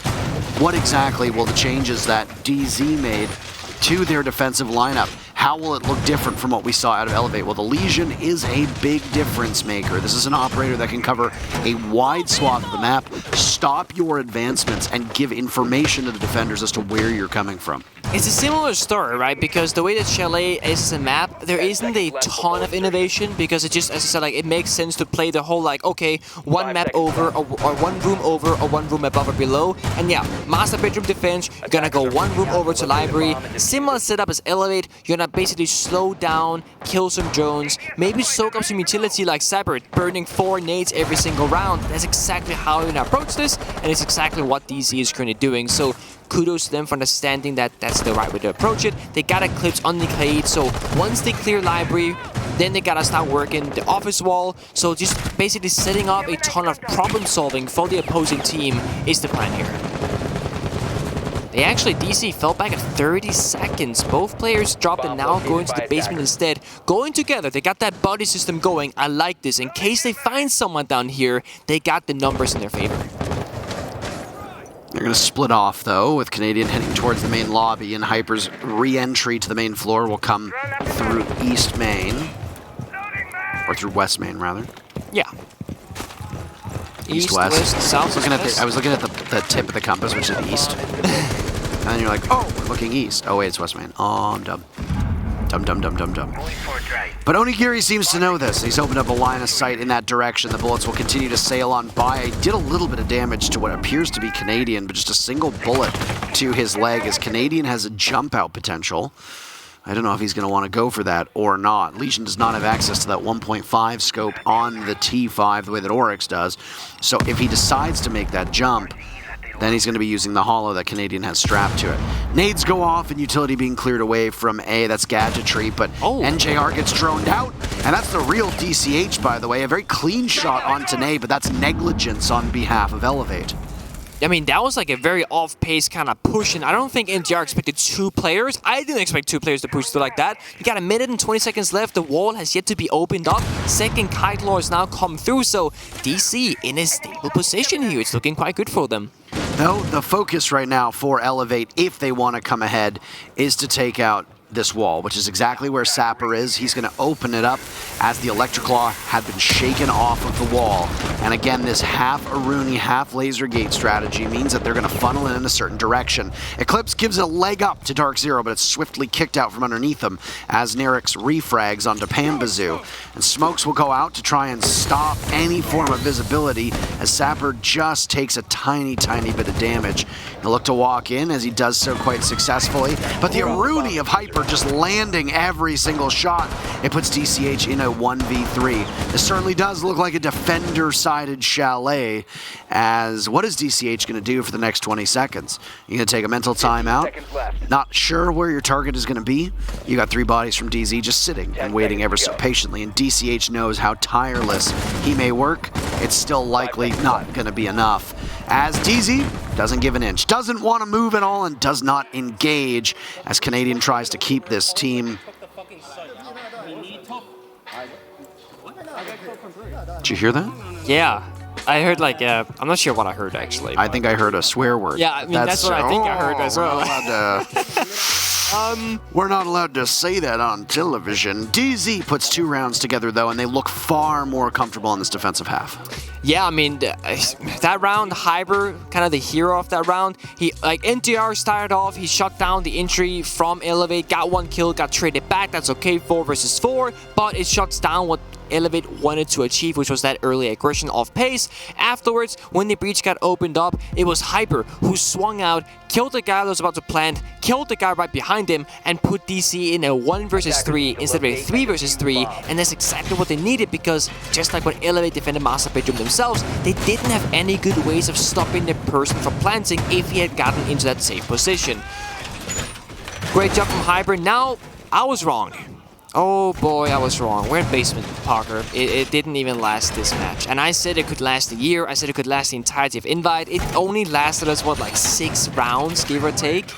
What exactly will the changes that DZ made to their defensive lineup? How will it look different from what we saw out of Elevate? Well, the Legion is a big difference maker. This is an operator that can cover a wide swath of the map, stop your advancements, and give information to the defenders as to where you're coming from. It's a similar story, right? Because the way that Chalet is as a map, there isn't a ton of innovation because it just, as I said, like it makes sense to play the whole like, okay, one map over or one room over or one room above or below. And yeah, master bedroom defense, you're gonna go one room over to library. Similar setup as Elevate, you're gonna basically slow down, kill some drones, maybe soak up some utility like Cyber, burning 4 nades every single round. That's exactly how you're gonna approach this, and it's exactly what DC is currently doing. So kudos to them for understanding that that's the right way to approach it. They got Eclipse on the Chalet, so once they clear library, then they gotta start working the office wall. So just basically setting up a ton of problem solving for the opposing team is the plan here. They actually, DC fell back at 30 seconds. Both players dropped and now going to the basement instead. Going together, they got that body system going. I like this. In case they find someone down here, they got the numbers in their favor. They're going to split off, though, with Canadian heading towards the main lobby, and Hyper's re-entry to the main floor will come through East Main. Or through West Main, rather. Yeah. East, west, south, I was looking at the tip of the compass, which is east. And then you're like, oh, we're looking east. Oh, wait, it's West Main. Oh, I'm dumb. Dumb. But Onigiri seems to know this. He's opened up a line of sight in that direction. The bullets will continue to sail on by. Did a little bit of damage to what appears to be Canadian, but just a single bullet to his leg as Canadian has a jump out potential. I don't know if he's going to want to go for that or not. Legion does not have access to that 1.5 scope on the T5 the way that Oryx does. So if he decides to make that jump, then he's going to be using the holo that Canadian has strapped to it. Nades go off and utility being cleared away from A. That's gadgetry, but NJR gets droned out. And that's the real DCH, by the way. A very clean shot on Tanae, but that's negligence on behalf of Elevate. I mean, that was like a very off-pace kind of push, and I don't think NTR expected 2 players. I didn't expect 2 players to push through like that. You got a minute and 20 seconds left. The wall has yet to be opened up. Second Kite Lord has now come through, so DC in a stable position here. It's looking quite good for them. No, the focus right now for Elevate, if they want to come ahead, is to take out this wall, which is exactly where Sapper is. He's going to open it up as the Electric Claw had been shaken off of the wall. And again, this half Aruni, half laser gate strategy means that they're going to funnel in a certain direction. Eclipse gives a leg up to DarkZero, but it's swiftly kicked out from underneath him as Nerix refrags onto Pambazoo. And smokes will go out to try and stop any form of visibility as Sapper just takes a tiny bit of damage. He'll look to walk in as he does so quite successfully, but the Aruni of Hyper just landing every single shot. It puts DCH in a 1v3. This certainly does look like a defender-sided Chalet, as what is DCH going to do for the next 20 seconds? You're going to take a mental timeout? Not sure where your target is going to be? You got 3 bodies from DZ just sitting and waiting ever so patiently, and DCH knows how tireless he may work. It's still likely not going to be enough, as DZ doesn't give an inch, doesn't want to move at all, and does not engage as Canadian tries to keep this team. Did you hear that? Yeah. I heard like, I'm not sure what I heard actually. I think I heard a swear word. Yeah, I mean, that's what I think I heard as well. We're not allowed to say that on television. DZ puts 2 rounds together, though, and they look far more comfortable in this defensive half. Yeah, I mean, that round, Hyper, kind of the hero of that round. He, like, NTR started off, he shut down the entry from Elevate, got 1 kill, got traded back. That's okay, 4 versus 4, but it shuts down what Elevate wanted to achieve, which was that early aggression off pace. Afterwards, when the breach got opened up, it was Hyper who swung out, killed the guy that was about to plant, killed the guy right behind him, and put DC in a 1 versus 3 instead of a 3 versus 3, and that's exactly what they needed, because just like when Elevate defended Master Bedroom themselves, they didn't have any good ways of stopping the person from planting if he had gotten into that safe position. Great job from Hyper. Now, I was wrong. Oh boy, I was wrong. We're in basement, Parker. It didn't even last this match. And I said it could last a year. I said it could last the entirety of Invite. It only lasted us, what, like 6 rounds, give or take?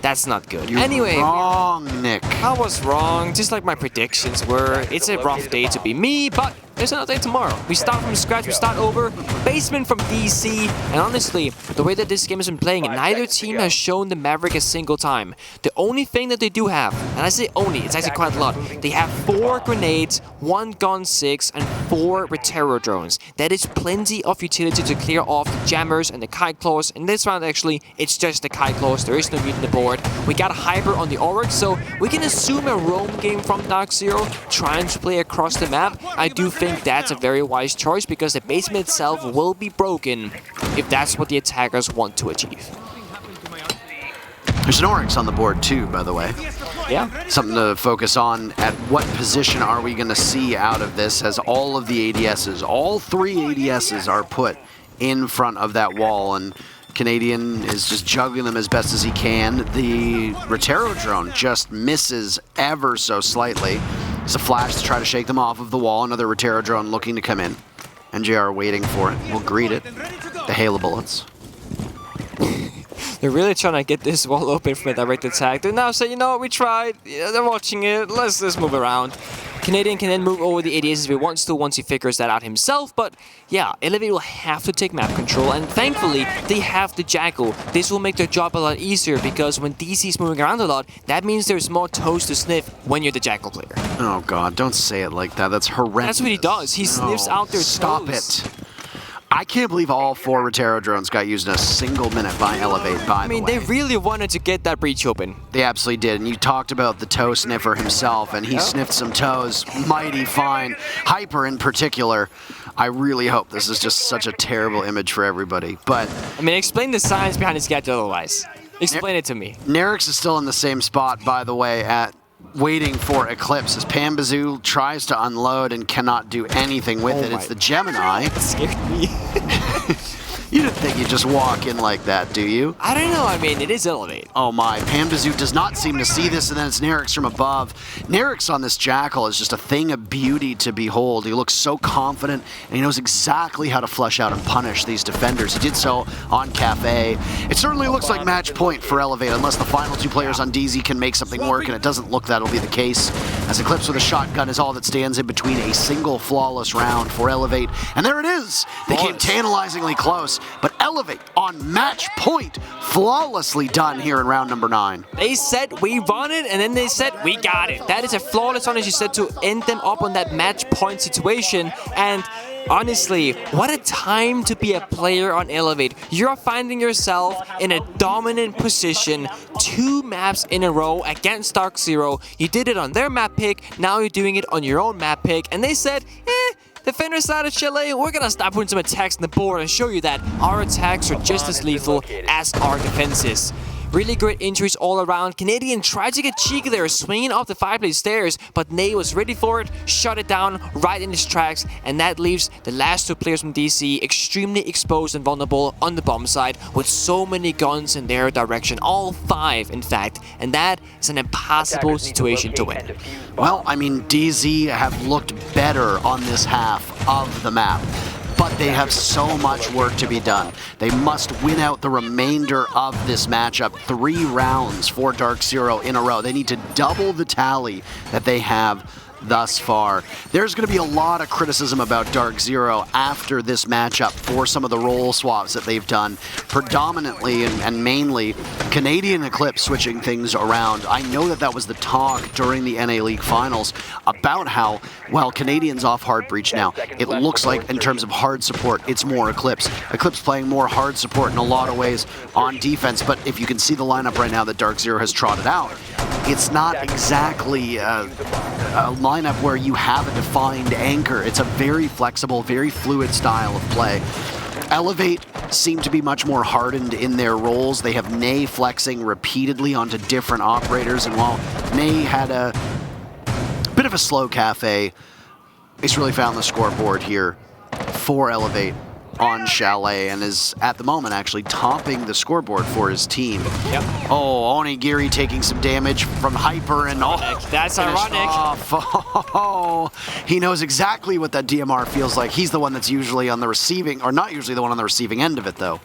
That's not good. You're wrong, Nick. I was wrong, just like my predictions were. It's a rough day to be me, but there's another day tomorrow. We start from scratch, we start over. Basement from DC. And honestly, the way that this game has been playing, neither team has shown the Maverick a single time. The only thing that they do have, and I say only, it's actually quite a lot. They have 4 grenades, 1 gun 6, and 4 Retero drones. That is plenty of utility to clear off the jammers and the kite claws. In this round, actually, it's just the kite claws. There is no mutant on the board. We got a Hyper on the Oryx, so we can assume a roam game from DarkZero, trying to play across the map. I do think that's a very wise choice because the basement itself will be broken if that's what the attackers want to achieve. There's an Oryx on the board too, by the way. Yeah. Something to focus on. At what position are we going to see out of this as all of the ADSs, all 3 ADSs are put in front of that wall, and Canadian is just juggling them as best as he can. The Retero drone just misses ever so slightly. It's a flash to try to shake them off of the wall. Another Retero drone looking to come in. NJR waiting for it. We'll greet it. The hail of bullets. They're really trying to get this wall open for a direct attack. They're now saying, you know what, we tried. Yeah, they're watching it. Let's move around. Canadian can then move over the ADS if he wants to once he figures that out himself. But yeah, Elevate will have to take map control. And thankfully, they have the Jackal. This will make their job a lot easier because when DC's moving around a lot, that means there's more toes to sniff when you're the Jackal player. Oh God, don't say it like that. That's horrendous. That's what he does. He sniffs out their toes. Stop it. I can't believe all 4 Retero drones got used in a single minute by Elevate, by the way. I mean, they really wanted to get that breach open. They absolutely did. And you talked about the toe sniffer himself, and he sniffed some toes mighty fine. Hyper in particular. I really hope this is just such a terrible image for everybody. But I mean, explain the science behind his gadget otherwise. Explain it to me. Nerix is still in the same spot, by the way, at waiting for Eclipse as Pambazoo tries to unload and cannot do anything with it. It's the Gemini. That scared me. You didn't think you'd just walk in like that, do you? I don't know. I mean, it is Elevate. Oh my, Pambazoo does not seem to see this, and then it's Nerix from above. Nerix on this Jackal is just a thing of beauty to behold. He looks so confident, and he knows exactly how to flush out and punish these defenders. He did so on Cafe. It certainly looks like match point for Elevate, unless the final 2 players on DZ can make something work, and it doesn't look that'll be the case, as Eclipse with a shotgun is all that stands in between a single flawless round for Elevate. And there it is! They came tantalizingly close. But Elevate on match point, flawlessly done here in round number 9. They said we won it, and then they said we got it. That is a flawless, honestly said, to end them up on that match point situation. And honestly, what a time to be a player on Elevate. You're finding yourself in a dominant position 2 maps in a row against DarkZero. You did it on their map pick, now you're doing it on your own map pick. And they said, defender side of Chalet, we're gonna stop putting some attacks on the board and show you that our attacks are just as lethal as our defenses. Really great injuries all around. Canadian tried to get cheeky there, swinging off the fireplace stairs, but Ney was ready for it, shut it down right in his tracks, and that leaves the last 2 players from DC extremely exposed and vulnerable on the bomb side with so many guns in their direction, all 5 in fact, and that is an impossible situation to win. Well, I mean, DZ have looked better on this half of the map, but they have so much work to be done. They must win out the remainder of this matchup. 3 rounds for DarkZero in a row. They need to double the tally that they have thus far. There's going to be a lot of criticism about DarkZero after this matchup for some of the role swaps that they've done, predominantly and mainly Canadian Eclipse switching things around. I know that that was the talk during the NA League Finals about how, well, Canadian's off hard breach now. It looks like in terms of hard support, it's more Eclipse. Eclipse playing more hard support in a lot of ways on defense, but if you can see the lineup right now that DarkZero has trotted out, it's not exactly a lineup where you have a defined anchor. It's a very flexible, very fluid style of play. Elevate seem to be much more hardened in their roles. They have Ney flexing repeatedly onto different operators, and while Ney had a bit of a slow cafe, he's really found the scoreboard here for Elevate on Chalet, and is at the moment actually topping the scoreboard for his team. Yep. Oh, Onigiri taking some damage from Hyper, and that's ironic. Oh, he knows exactly what that DMR feels like. He's the one that's usually on the receiving, or not usually the one on the receiving end of it though.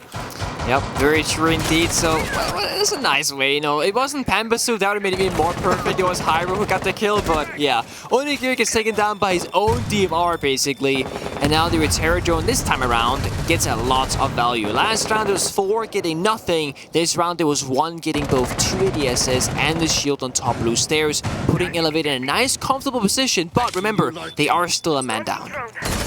Yep, very true indeed. So, well, it's a nice way, you know. It wasn't Pambasu, that would have made it even more perfect. It was Hyro who got the kill, but yeah. Onigiri gets taken down by his own DMR, basically. And now the Retera drone this time around gets a lot of value. Last round it was 4 getting nothing. This round there was 1 getting both 2 ADSs and the shield on top blue stairs, putting Elevate in a nice, comfortable position. But remember, they are still a man down.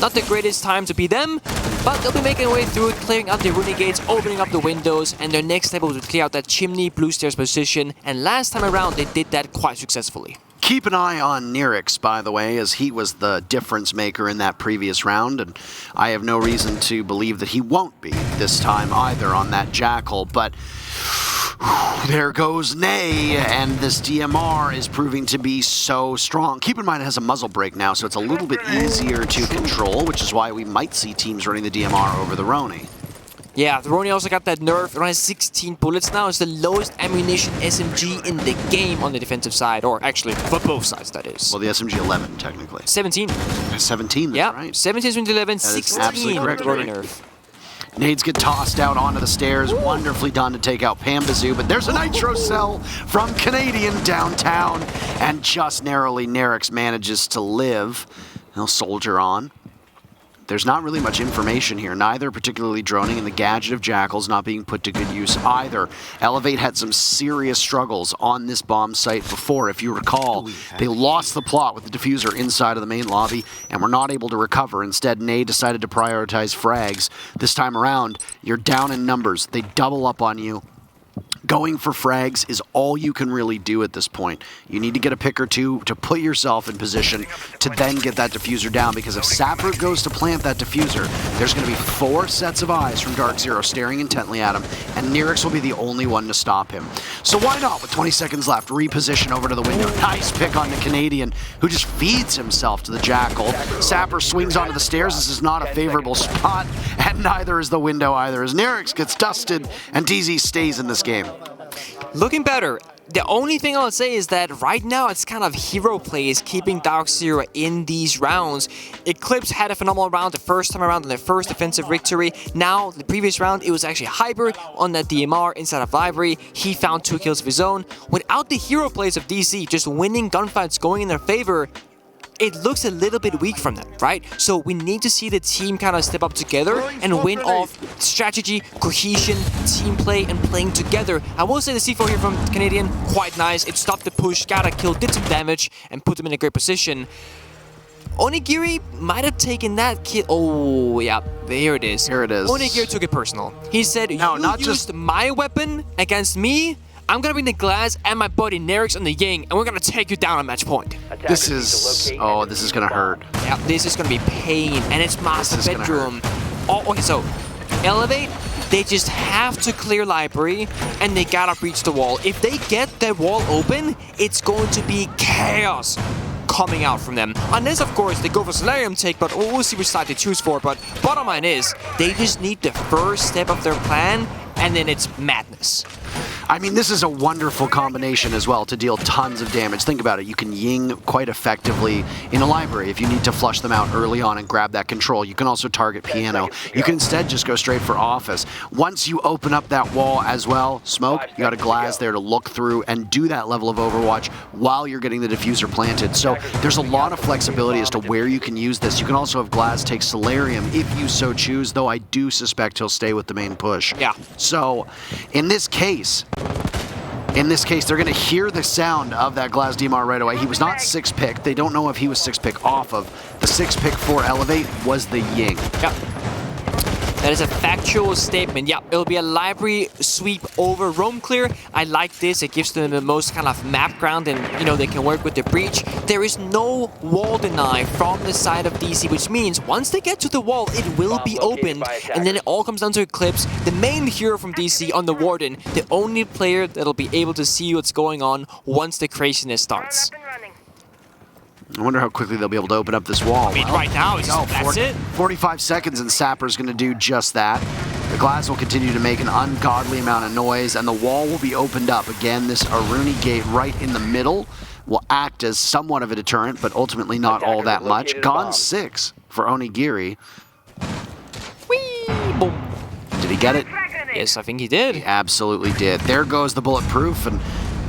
Not the greatest time to be them, but they'll be making their way through it, clearing out the running gates, opening up the windows, and their next step was to clear out that chimney blue stairs position. And last time around, they did that quite successfully. Keep an eye on Nirix, by the way, as he was the difference maker in that previous round, and I have no reason to believe that he won't be this time either on that Jackal, but there goes Nay, and this DMR is proving to be so strong. Keep in mind it has a muzzle brake now, so it's a little bit easier to control, which is why we might see teams running the DMR over the Roni. Yeah, the Roni also got that nerf. It has 16 bullets now. It's the lowest ammunition SMG in the game on the defensive side, or actually for both sides, that is. Well, the SMG 11, technically. 17. 17, that's yeah, right. 17 to 11, 16 with the Roni nerf. Nades get tossed out onto the stairs. Wonderfully done to take out Pambazoo, but there's a Nitro Cell from Canadian downtown, and just narrowly Nirix manages to live. He'll soldier on. There's not really much information here, neither particularly droning, and the gadget of Jackal's not being put to good use either. Elevate had some serious struggles on this bomb site before. If you recall, they lost the plot with the diffuser inside of the main lobby and were not able to recover. Instead, Nay decided to prioritize frags. This time around, you're down in numbers. They double up on you. Going for frags is all you can really do at this point. You need to get a pick or two to put yourself in position to then get that diffuser down, because if Sapper goes to plant that diffuser, there's going to be 4 sets of eyes from DarkZero staring intently at him, and Nirix will be the only one to stop him. So why not, with 20 seconds left, reposition over to the window. Nice pick on the Canadian, who just feeds himself to the Jackal. Sapper swings onto the stairs. This is not a favorable spot, and neither is the window either, as Nirix gets dusted, and DZ stays in this game. Looking better. The only thing I'll say is that right now it's kind of hero plays keeping DarkZero in these rounds. Eclipse had a phenomenal round the first time around in their first defensive victory. Now, the previous round, it was actually Hybrid on that DMR inside of Library. He found 2 kills of his own. Without the hero plays of DC just winning gunfights going in their favor, it looks a little bit weak from them, right? So we need to see the team kind of step up together and win off strategy, cohesion, team play, and playing together. I will say the C4 here from Canadian, quite nice. It stopped the push, got a kill, did some damage, and put them in a great position. Onigiri might have taken that kill. Oh, yeah, here it is. Here it is. Onigiri took it personal. He said, no, you not used just my weapon against me, I'm gonna bring the Glass and my buddy Nirix on the Ying, and we're gonna take you down on match point. This is... oh, this is gonna hurt. Yeah, this is gonna be pain, and it's master bedroom. Oh, okay, so Elevate, they just have to clear Library, and they gotta breach the wall. If they get that wall open, it's going to be chaos coming out from them. Unless, of course, they go for Solarium take, but we'll see which side they choose for. But bottom line is, they just need the first step of their plan, and then it's madness. I mean, this is a wonderful combination as well to deal tons of damage. Think about it. You can Ying quite effectively in a Library if you need to flush them out early on and grab that control. You can also target Piano. You can instead just go straight for Office. Once you open up that wall as well, Smoke, you got a Glass there to look through and do that level of Overwatch while you're getting the diffuser planted. So there's a lot of flexibility as to where you can use this. You can also have Glass take Solarium if you so choose, though I do suspect he'll stay with the main push. Yeah. So in this case, they're going to hear the sound of that Glass DMR right away. He was not 6-pick. They don't know if he was 6-pick off of. The 6-pick for Elevate was the Ying. Yep. That is a factual statement. Yeah, it'll be a Library sweep over roam clear. I like this. It gives them the most kind of map ground, and, you know, they can work with the breach. There is no wall deny from the side of DC, which means once they get to the wall, it will be opened, and then it all comes down to Eclipse, the main hero from DC on the Warden, the only player that'll be able to see what's going on once the craziness starts. I wonder how quickly they'll be able to open up this wall. I mean, right now, that's it. 45 seconds, and Sapper's going to do just that. The Glass will continue to make an ungodly amount of noise, and the wall will be opened up. Again, this Aruni gate right in the middle will act as somewhat of a deterrent, but ultimately not all that much. Gone 6 for Onigiri. Whee! Boom. Did he get it? Yes, I think he did. He absolutely did. There goes the bulletproof, and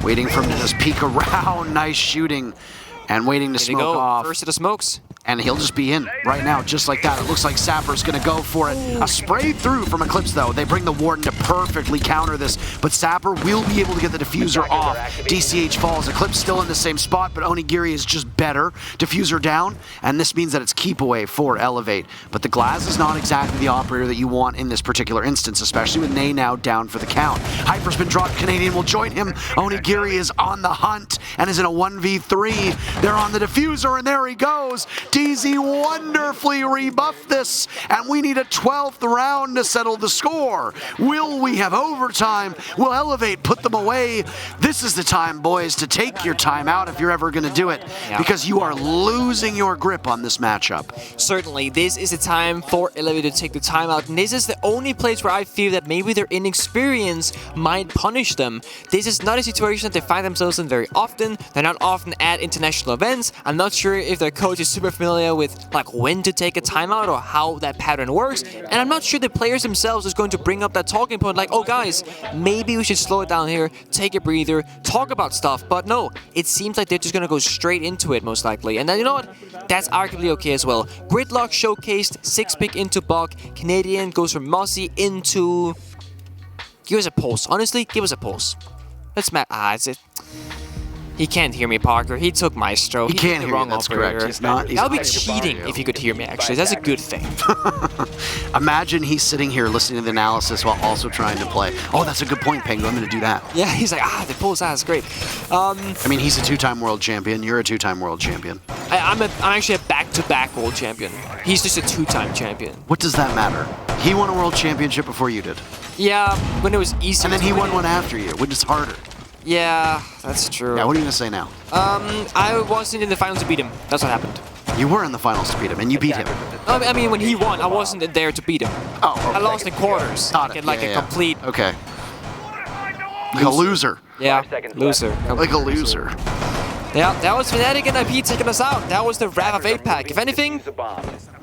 waiting for him to just peek around. Nice shooting, and waiting to smoke off. First of the smokes. And he'll just be in right now, just like that. It looks like Sapper's going to go for it. A spray through from Eclipse, though. They bring the Warden to perfectly counter this, but Sapper will be able to get the diffuser off. DCH falls. Eclipse still in the same spot, but Onigiri is just better. Diffuser down, and this means that it's keep away for Elevate. But the Glass is not exactly the operator that you want in this particular instance, especially with Ney now down for the count. Hyper's been dropped. Canadian will join him. Onigiri is on the hunt and is in a 1v3. They're on the diffuser, and there he goes. DZ wonderfully rebuffed this, and we need a 12th round to settle the score. Will we have overtime? Will Elevate put them away? This is the time, boys, to take your time out if you're ever going to do it, because you are losing your grip on this matchup. Certainly, this is the time for Elevate to take the time out, and this is the only place where I feel that maybe their inexperience might punish them. This is not a situation that they find themselves in very often. They're not often at international events. I'm not sure if their coach is super familiar with like when to take a timeout or how that pattern works, and I'm not sure the players themselves is going to bring up that talking point like, oh guys, maybe we should slow it down here, take a breather, talk about stuff. But no, it seems like they're just going to go straight into it most likely, and then you know what, that's arguably okay as well. Gridlock showcased, 6-pick into Buck, Canadian goes from Mossy into... Give us a pulse, honestly, give us a pulse. Let's is it? He can't hear me, Parker. He took Maestro. He can't hear me, that's correct. He's not. That would be cheating if he could hear me, actually. That's a good thing. Imagine he's sitting here listening to the analysis while also trying to play. Oh, that's a good point, Pengu. I'm going to do that. Yeah, he's like, the pulse, that's great. I mean, he's a 2-time world champion. You're a 2-time world champion. I'm actually a back-to-back world champion. He's just a 2-time champion. What does that matter? He won a world championship before you did. Yeah, when it was easier. And then he won one after you, which is harder. Yeah, that's true. Yeah, what are you going to say now? I wasn't in the finals to beat him. That's what happened. You were in the finals to beat him, and you beat him. I mean, when he won, I wasn't there to beat him. Oh, okay. I lost in quarters. Got it. Like a complete... Okay. Like a loser. Yeah, loser. Like a loser. Yeah, that was Fnatic and IP taking us out. That was the Wrath of APAC. If anything,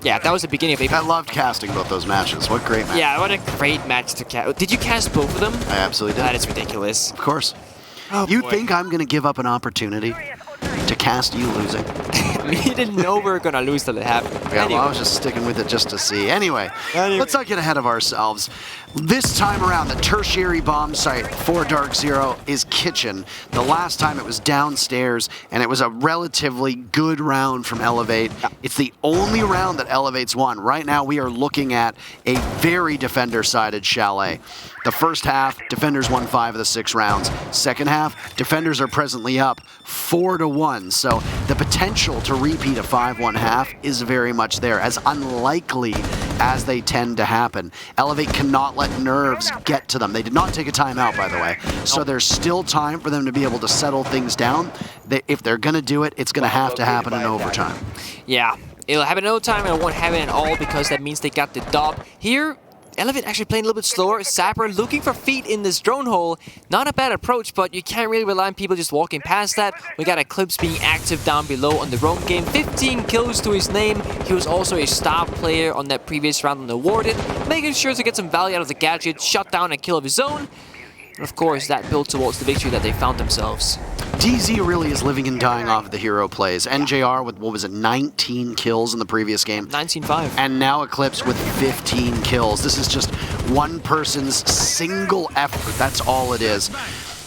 yeah, that was the beginning of APAC. I loved casting both those matches. What great match. Yeah, what a great match to cast. Did you cast both of them? I absolutely did. That is ridiculous. Of course. Oh, you think I'm going to give up an opportunity to cast you losing? We didn't know we were going to lose till it happened. Yeah, well, I was just sticking with it just to see. Anyway, let's not get ahead of ourselves. This time around, the tertiary bomb site for DarkZero is Kitchen. The last time it was downstairs, and it was a relatively good round from Elevate. It's the only round that Elevate's won. Right now, we are looking at a very defender-sided Chalet. The first half, Defenders won 5 of the 6 rounds. Second half, Defenders are presently up 4-1. So the potential to repeat a 5-1 half is very much there, as unlikely as they tend to happen. Elevate cannot let nerves get to them. They did not take a timeout, by the way. So there's still time for them to be able to settle things down. If they're going to do it, it's going to have to happen in overtime. Yeah, it'll happen in overtime, and it won't happen at all because that means they got the dub. Here, Elevate actually playing a little bit slower. Sapper looking for feet in this drone hole. Not a bad approach, but you can't really rely on people just walking past that. We got Eclipse being active down below on the roam game. 15 kills to his name. He was also a star player on that previous round on the Warden, making sure to get some value out of the gadget, shut down a kill of his own. And of course, that built towards the victory that they found themselves. DZ really is living and dying off of the hero plays. NJR with, what was it, 19 kills in the previous game. 19-5. And now Eclipse with 15 kills. This is just one person's single effort. That's all it is.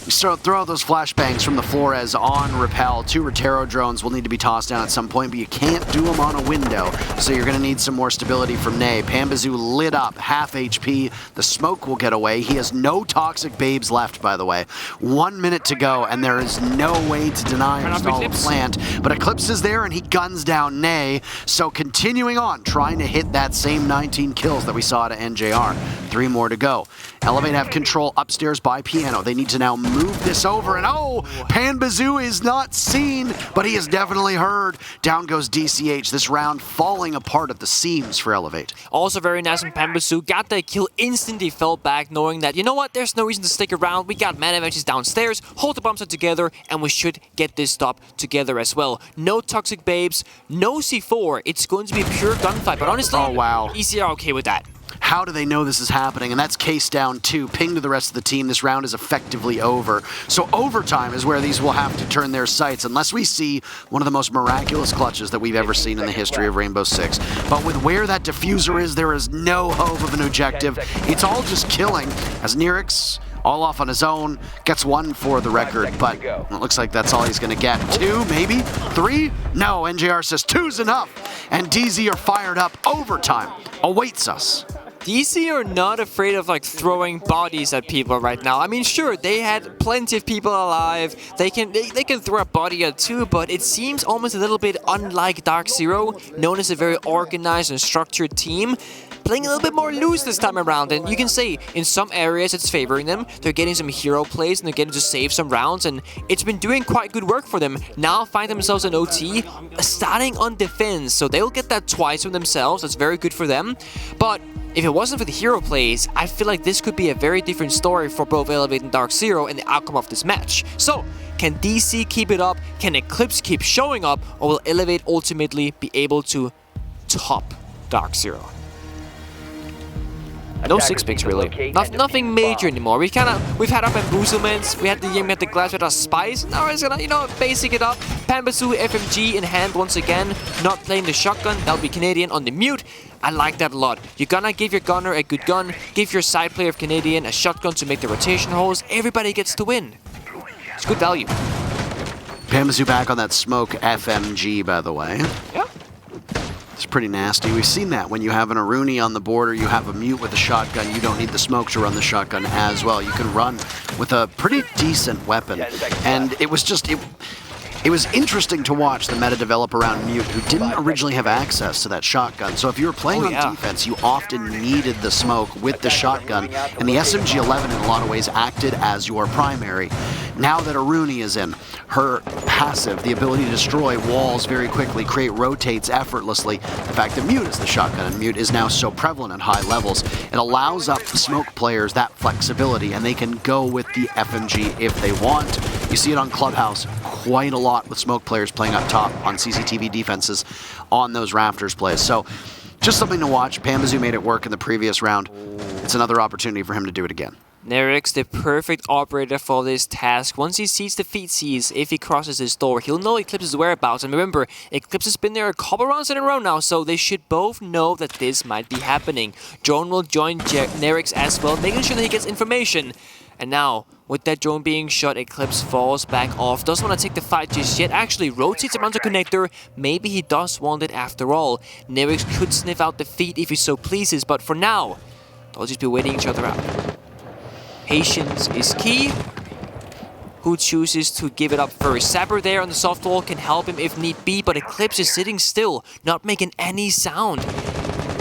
So throw out those flashbangs from the Flores on Repel. 2 Rotero drones will need to be tossed down at some point, but you can't do them on a window. So you're going to need some more stability from Ney. Pambazoo lit up, half HP. The smoke will get away. He has no toxic babes left, by the way. 1 minute to go, and there is no way to deny or stall the plant. But Eclipse is there, and he guns down Ney. So continuing on, trying to hit that same 19 kills that we saw at NJR. 3 more to go. Elevate have control upstairs by Piano. They need to now move this over, and oh, Pambazoo is not seen, but he is definitely heard. Down goes DCH. This round falling apart at the seams for Elevate. Also very nice from Pambazoo. Got that kill, instantly fell back, knowing that, you know what, there's no reason to stick around. We got mana benches downstairs, hold the bomb set together, and we should get this stop together as well. No toxic babes, no C4. It's going to be a pure gunfight, but honestly, oh, wow. ECR okay with that. How do they know this is happening? And that's case down 2. Ping to the rest of the team. This round is effectively over. So overtime is where these will have to turn their sights, unless we see one of the most miraculous clutches that we've ever seen in the history of Rainbow Six. But with where that diffuser is, there is no hope of an objective. It's all just killing, as Nyrix, all off on his own, gets 1 for the record, but it looks like that's all he's going to get. 2, maybe? 3? No, NJR says 2's enough, and DZ are fired up. Overtime awaits us. DC are not afraid of like throwing bodies at people right now. I mean, sure, they had plenty of people alive. They can throw a body at 2, but it seems almost a little bit unlike DarkZero, known as a very organized and structured team, playing a little bit more loose this time around. And you can say in some areas it's favoring them. They're getting some hero plays and they're getting to save some rounds, and it's been doing quite good work for them. Now find themselves an OT, starting on defense, so they'll get that twice from themselves. That's very good for them. But if it wasn't for the hero plays, I feel like this could be a very different story for both Elevate and DarkZero and the outcome of this match. So, can DC keep it up? Can Eclipse keep showing up? Or will Elevate ultimately be able to top DarkZero? No 6 picks really. Nothing major anymore. We've had our bamboozlements, we had the glass with our spice. Now we're just gonna, basing it up. Pambasu FMG in hand once again. Not playing the shotgun. That'll be Canadian on the mute. I like that a lot. You're gonna give your gunner a good gun, give your side player of Canadian a shotgun to make the rotation holes. Everybody gets to win. It's good value. Pambasu back on that smoke FMG, by the way. Yeah. It's pretty nasty. We've seen that when you have an Aruni on the border, you have a mute with a shotgun, you don't need the smoke to run the shotgun as well. You can run with a pretty decent weapon. And it was just, it was interesting to watch the meta develop around mute, who didn't originally have access to that shotgun. So if you were playing on defense, you often needed the smoke with the shotgun. And the SMG-11 in a lot of ways acted as your primary. Now that Aruni is in, her passive, the ability to destroy walls very quickly, create rotates effortlessly. The fact that mute is the shotgun, and mute is now so prevalent at high levels, it allows up smoke players that flexibility, and they can go with the FMG if they want. You see it on Clubhouse quite a lot with smoke players playing up top on CCTV defenses on those rafters plays. So just something to watch. Pambasu made it work in the previous round. It's another opportunity for him to do it again. Nyrix, the perfect operator for this task. Once he sees the feed sees, if he crosses his door, he'll know Eclipse's whereabouts. And remember, Eclipse has been there a couple rounds in a row now, so they should both know that this might be happening. Drone will join Nyrix as well, making sure that he gets information. And now, with that drone being shot, Eclipse falls back off. Doesn't want to take the fight just yet. Actually rotates around the connector. Maybe he does want it after all. Nyrix could sniff out the feed if he so pleases, but for now, they'll just be waiting each other out. Patience is key. Who chooses to give it up first? Saber there on the soft wall can help him if need be, but Eclipse is sitting still, not making any sound.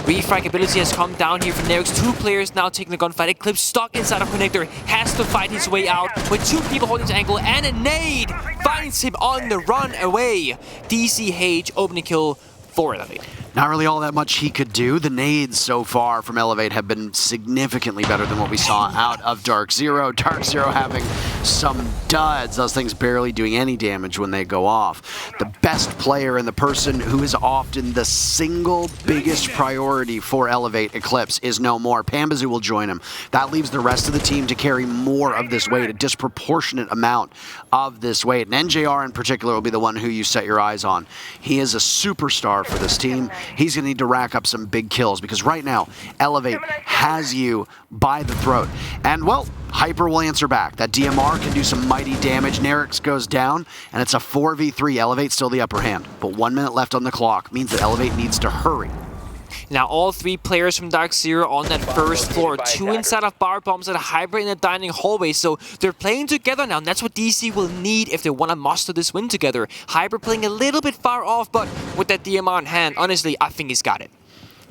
Refrag ability has come down here for Nyrix. 2 players now taking the gunfight. Eclipse stuck inside of connector, has to fight his way out with 2 people holding his ankle, and a nade finds him on the run away. DCH opening kill for Elevate. Not really all that much he could do. The nades so far from Elevate have been significantly better than what we saw out of DarkZero. DarkZero having some duds, those things barely doing any damage when they go off. The best player and the person who is often the single biggest priority for Elevate, Eclipse, is no more. Pambasu will join him. That leaves the rest of the team to carry more of this weight, a disproportionate amount of this weight. And NJR in particular will be the one who you set your eyes on. He is a superstar for this team. He's going to need to rack up some big kills because right now, Elevate has you by the throat. And, well, Hyper will answer back. That DMR can do some mighty damage. Nyrix goes down, and it's a 4v3. Elevate still the upper hand. But 1 minute left on the clock means that Elevate needs to hurry. Now all 3 players from DarkZero on that first floor. 2 inside of bar bombs and a Hyper in the dining hallway. So they're playing together now, and that's what DC will need if they want to muster this win together. Hyper playing a little bit far off, but with that DMR in hand, honestly, I think he's got it.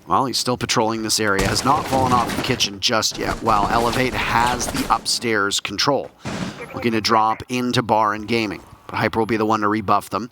Well, he's still patrolling this area. Has not fallen off the kitchen just yet, while Elevate has the upstairs control. Looking to drop into bar and gaming. But Hyper will be the one to rebuff them.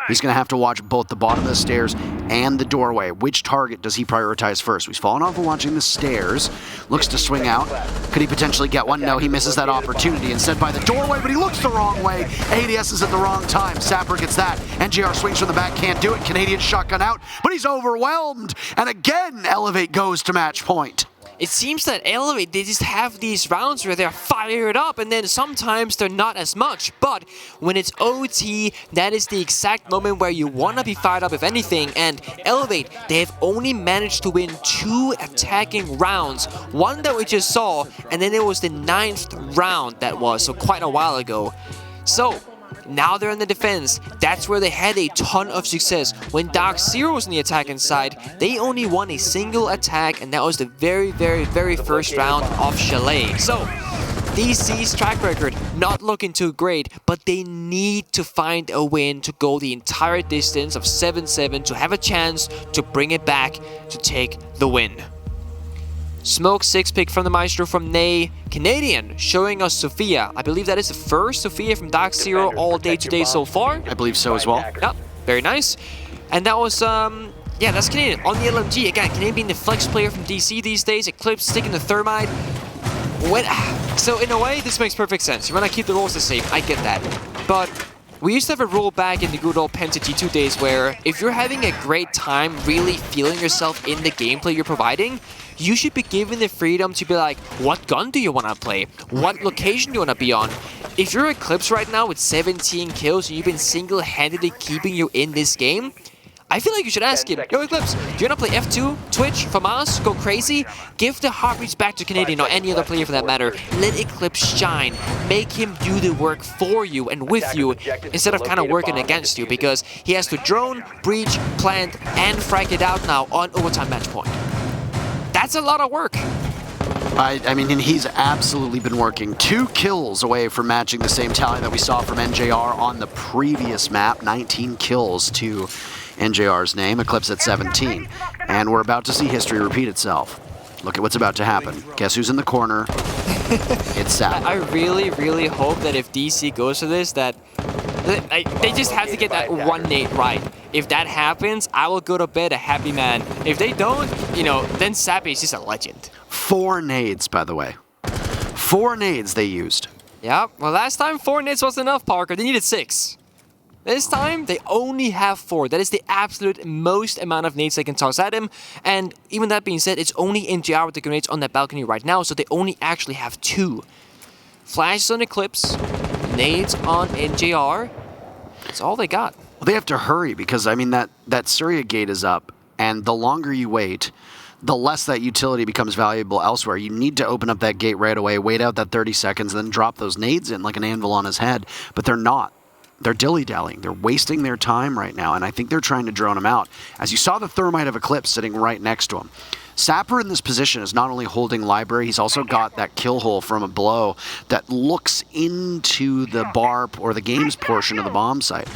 He's going to have to watch both the bottom of the stairs and the doorway. Which target does he prioritize first? He's fallen off of watching the stairs. Looks to swing out. Could he potentially get one? No, he misses that opportunity. Instead by the doorway, but he looks the wrong way. ADS is at the wrong time. Sapper gets that. NGR swings from the back, can't do it. Canadian shotgun out, but he's overwhelmed. And again, Elevate goes to match point. it seems that Elevate, they just have these rounds where they're fired up, and then sometimes they're not as much. But when it's OT, that is the exact moment where you want to be fired up, if anything. And Elevate, they have only managed to win 2 attacking rounds. One that we just saw, and then it was the 9th round that was, so quite a while ago. So now they're in the defense. That's where they had a ton of success. When DarkZero was on the attacking side, they only won a single attack, and that was the very, very, very first round of Chalet. So DC's track record not looking too great, but they need to find a win to go the entire distance of 7-7 to have a chance to bring it back to take the win. Smoke 6 pick from the Maestro from Nay. Canadian showing us Sophia. I believe that is the first Sophia from DarkZero all day today so far. I believe so as well. Yep, very nice. And that was, yeah, that's Canadian on the LMG. Again, Canadian being the flex player from DC these days. Eclipse sticking the Thermite. So in a way, this makes perfect sense. You want to keep the rules the same. I get that. But we used to have a rule back in the good old Penta G2 days where if you're having a great time really feeling yourself in the gameplay you're providing, you should be given the freedom to be like, what gun do you want to play? What location do you want to be on? If you're Eclipse right now with 17 kills and you've been single-handedly keeping you in this game, I feel like you should ask him, yo Eclipse, do you want to play F2, Twitch, FAMAS, go crazy? Give the heartbeats back to Canadian or any other player for that matter. Let Eclipse shine. Make him do the work for you and with you instead of kind of working against you, because he has to drone, breach, plant, and frag it out now on overtime match point. That's a lot of work. I mean, he's absolutely been working. 2 kills away from matching the same tally that we saw from NJR on the previous map. 19 kills to NJR's name, Eclipse at 17. And we're about to see history repeat itself. Look at what's about to happen. Guess who's in the corner? It's Sap. I really, really hope that if DC goes to this, that they just have to get that one nade right. If that happens, I will go to bed a happy man. If they don't, you know, then Sappy is just a legend. 4 nades, by the way. 4 nades they used. Yeah, well, last time 4 nades wasn't enough, Parker. They needed 6. This time, they only have 4. That is the absolute most amount of nades they can toss at him. And even that being said, it's only NJR with the grenades on that balcony right now, so they only actually have 2. Flashes on Eclipse, nades on NJR. That's all they got. Well, they have to hurry because, I mean, that Surya gate is up, and the longer you wait, the less that utility becomes valuable elsewhere. You need to open up that gate right away, wait out that 30 seconds, and then drop those nades in like an anvil on his head. But they're not. They're dilly-dallying. They're wasting their time right now, and I think they're trying to drone him out. As you saw the Thermite of Eclipse sitting right next to him. Sapper in this position is not only holding Library, he's also got that kill hole from a blow that looks into the bar or the games portion of the bomb site.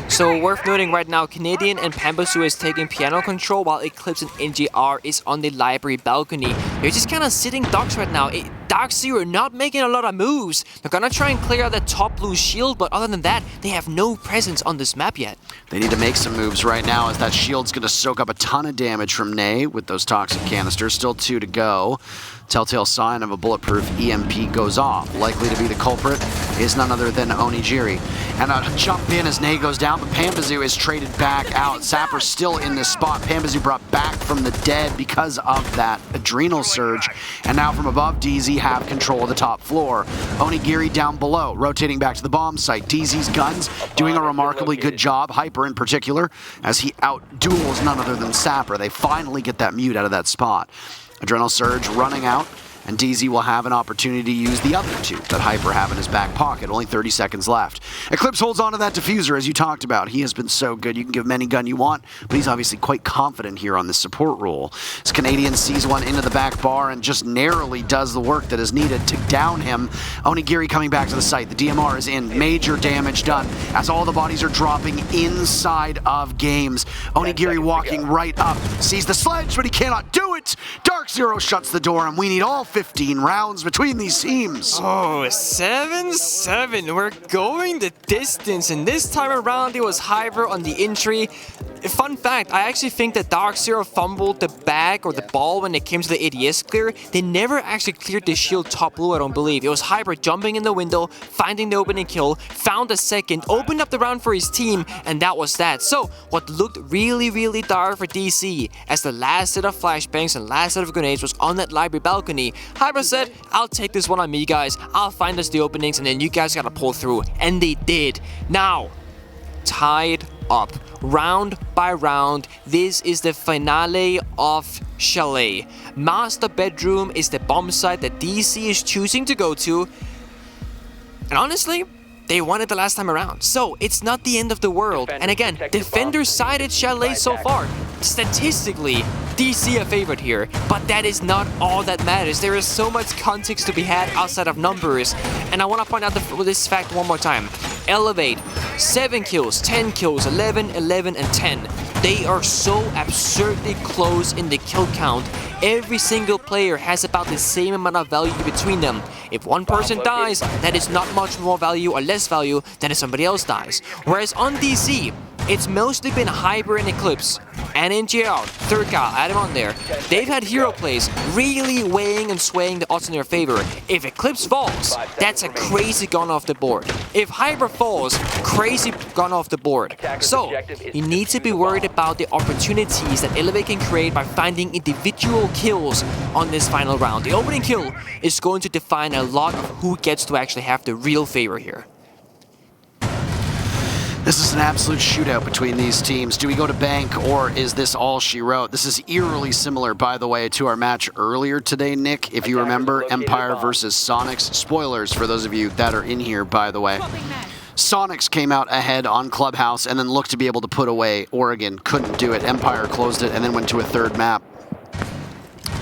So worth noting right now, Canadian and Pambasu is taking piano control while Eclipse and NGR is on the library balcony. They're just kind of sitting ducks right now. DarkZero not making a lot of moves. They're gonna try and clear out that top blue shield, but other than that, they have no presence on this map yet. They need to make some moves right now as that shield's gonna soak up a ton of damage from Nay with those toxic canisters. Still 2 to go. Telltale sign of a bulletproof EMP goes off. Likely to be the culprit is none other than Onigiri. And a jump in as Nay goes down, but Pambazu is traded back out. Zapper's still in this spot. Pambazu brought back from the dead because of that adrenal surge. And now from above, DZ have control of the top floor. Onigiri down below, rotating back to the bomb site. DZ's guns doing a remarkably good job, Hyper in particular, as he out-duels none other than Sapper. They finally get that mute out of that spot. Adrenal surge running out, and DZ will have an opportunity to use the other 2 that Hyper have in his back pocket. Only 30 seconds left. Eclipse holds on to that diffuser, as you talked about. He has been so good. You can give him any gun you want, but he's obviously quite confident here on this support role. As Canadian sees one into the back bar and just narrowly does the work that is needed to down him. Onigiri coming back to the site. The DMR is in. Major damage done as all the bodies are dropping inside of games. Onigiri walking right up. Sees the sledge, but he cannot do it. DarkZero shuts the door, and we need all 15 rounds between these teams. Oh, 7-7. We're going the distance, and this time around it was Hyper on the entry. fun fact, I actually think that DarkZero fumbled the bag or the ball when it came to the ADS clear. They never actually cleared the shield top blue, I don't believe. It was Hyper jumping in the window, finding the opening kill, found a second, opened up the round for his team, and that was that. So, what looked really, really dire for DC, as the last set of flashbangs and last set of grenades was on that library balcony, Hyper said, I'll take this one on me, guys. I'll find us the openings, and then you guys gotta pull through. And they did. Now, tied up, round by round. This is the finale of Chalet. Master Bedroom is the bomb site that DC is choosing to go to. And honestly, they won it the last time around. So, it's not the end of the world. And again, Defenders sided Chalet so far. Statistically, DC a favorite here. But that is not all that matters. There is so much context to be had outside of numbers. And I want to point out this fact one more time. Elevate, 7 kills, 10 kills, 11, 11, and 10. They are so absurdly close in the kill count. Every single player has about the same amount of value between them. If one person dies, that is not much more value or less value than if somebody else dies. Whereas on DC, it's mostly been Hyper and Eclipse. And NGR, third guy, add him on there. They've had hero plays really weighing and swaying the odds in their favor. If Eclipse falls, that's a crazy gun off the board. If Hyper falls, crazy gun off the board. So, you need to be worried about the opportunities that Elevate can create by finding individual kills on this final round. The opening kill is going to define a lot of who gets to actually have the real favor here. This is an absolute shootout between these teams. Do we go to bank, or is this all she wrote? This is eerily similar, by the way, to our match earlier today, Nick. If you remember, Empire versus Sonics. Spoilers for those of you that are in here, by the way. Sonics came out ahead on Clubhouse and then looked to be able to put away Oregon. Couldn't do it. Empire closed it and then went to a third map.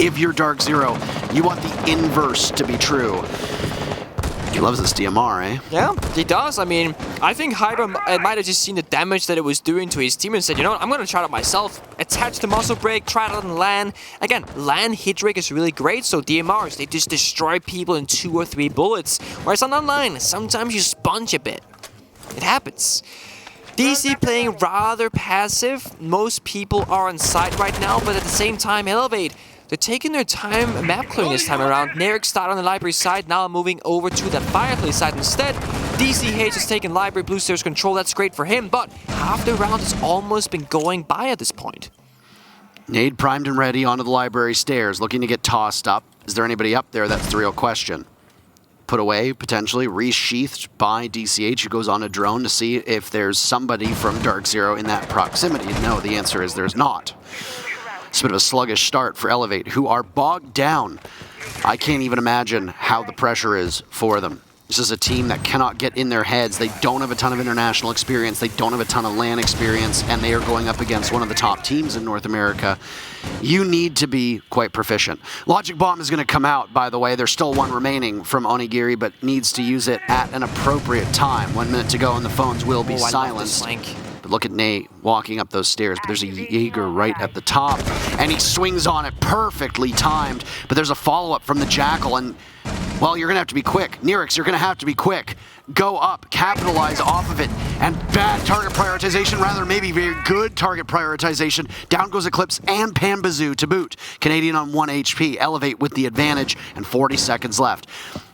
If you're DarkZero, you want the inverse to be true. He loves this DMR, eh? Yeah, he does. I mean, I think Hyper might have just seen the damage that it was doing to his team and said, you know what, I'm going to try it out myself. Attach the muzzle brake, try it out on LAN. Again, LAN hit rate is really great, so DMRs, they just destroy people in 2 or 3 bullets. Whereas on online, sometimes you sponge a bit. It happens. DC playing rather passive. Most people are on site right now, but at the same time, Elevate, they're taking their time map clearing this time around. Nerek started on the library side, now moving over to the fireplace side instead. DCH is taking library blue stairs control, that's great for him, but half the round has almost been going by at this point. Nade primed and ready onto the library stairs, looking to get tossed up. Is there anybody up there? That's the real question. Put away, potentially, resheathed by DCH, who goes on a drone to see if there's somebody from DarkZero in that proximity. No, the answer is there's not. It's a bit of a sluggish start for Elevate, who are bogged down. I can't even imagine how the pressure is for them. This is a team that cannot get in their heads. They don't have a ton of international experience. They don't have a ton of LAN experience, and they are going up against one of the top teams in North America. You need to be quite proficient. Logic Bomb is going to come out, by the way. There's still one remaining from Onigiri, but needs to use it at an appropriate time. 1 minute to go, and the phones will be silenced. But look at Nate walking up those stairs, but there's a Jaeger right at the top, and he swings on it, perfectly timed, but there's a follow-up from the Jackal, and, well, you're going to have to be quick. Nerix, you're going to have to be quick. Go up, capitalize off of it, and bad target prioritization, rather maybe very good target prioritization. Down goes Eclipse and Pambazoo to boot. Canadian on 1 HP, Elevate with the advantage, and 40 seconds left.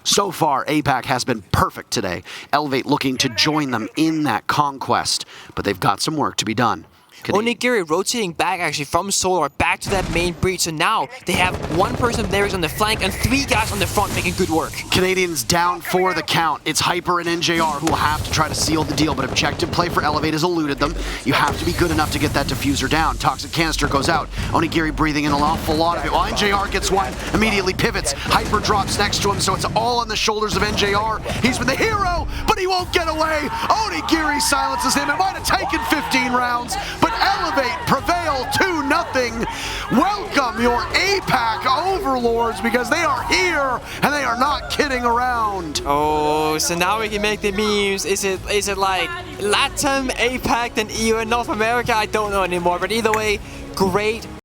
So far, APAC has been perfect today. Elevate looking to join them in that conquest, but they've got some work to be done. Onigiri rotating back actually from Solar back to that main breach, so now they have 1 person there is on the flank and 3 guys on the front making good work. Canadians down for the count. It's Hyper and NJR who will have to try to seal the deal, but objective play for Elevate has eluded them. You have to be good enough to get that diffuser down. Toxic canister goes out. Onigiri breathing in an awful lot of it. While NJR gets one, immediately pivots. Hyper drops next to him, so it's all on the shoulders of NJR. He's been the hero, but he won't get away. Onigiri silences him. It might have taken 15 rounds, but Elevate prevail 2-0. Welcome your APAC overlords, because they are here and they are not kidding around. Oh, so now we can make the memes. Is it like LATAM, APAC, then EU and North America? I don't know anymore, but either way, great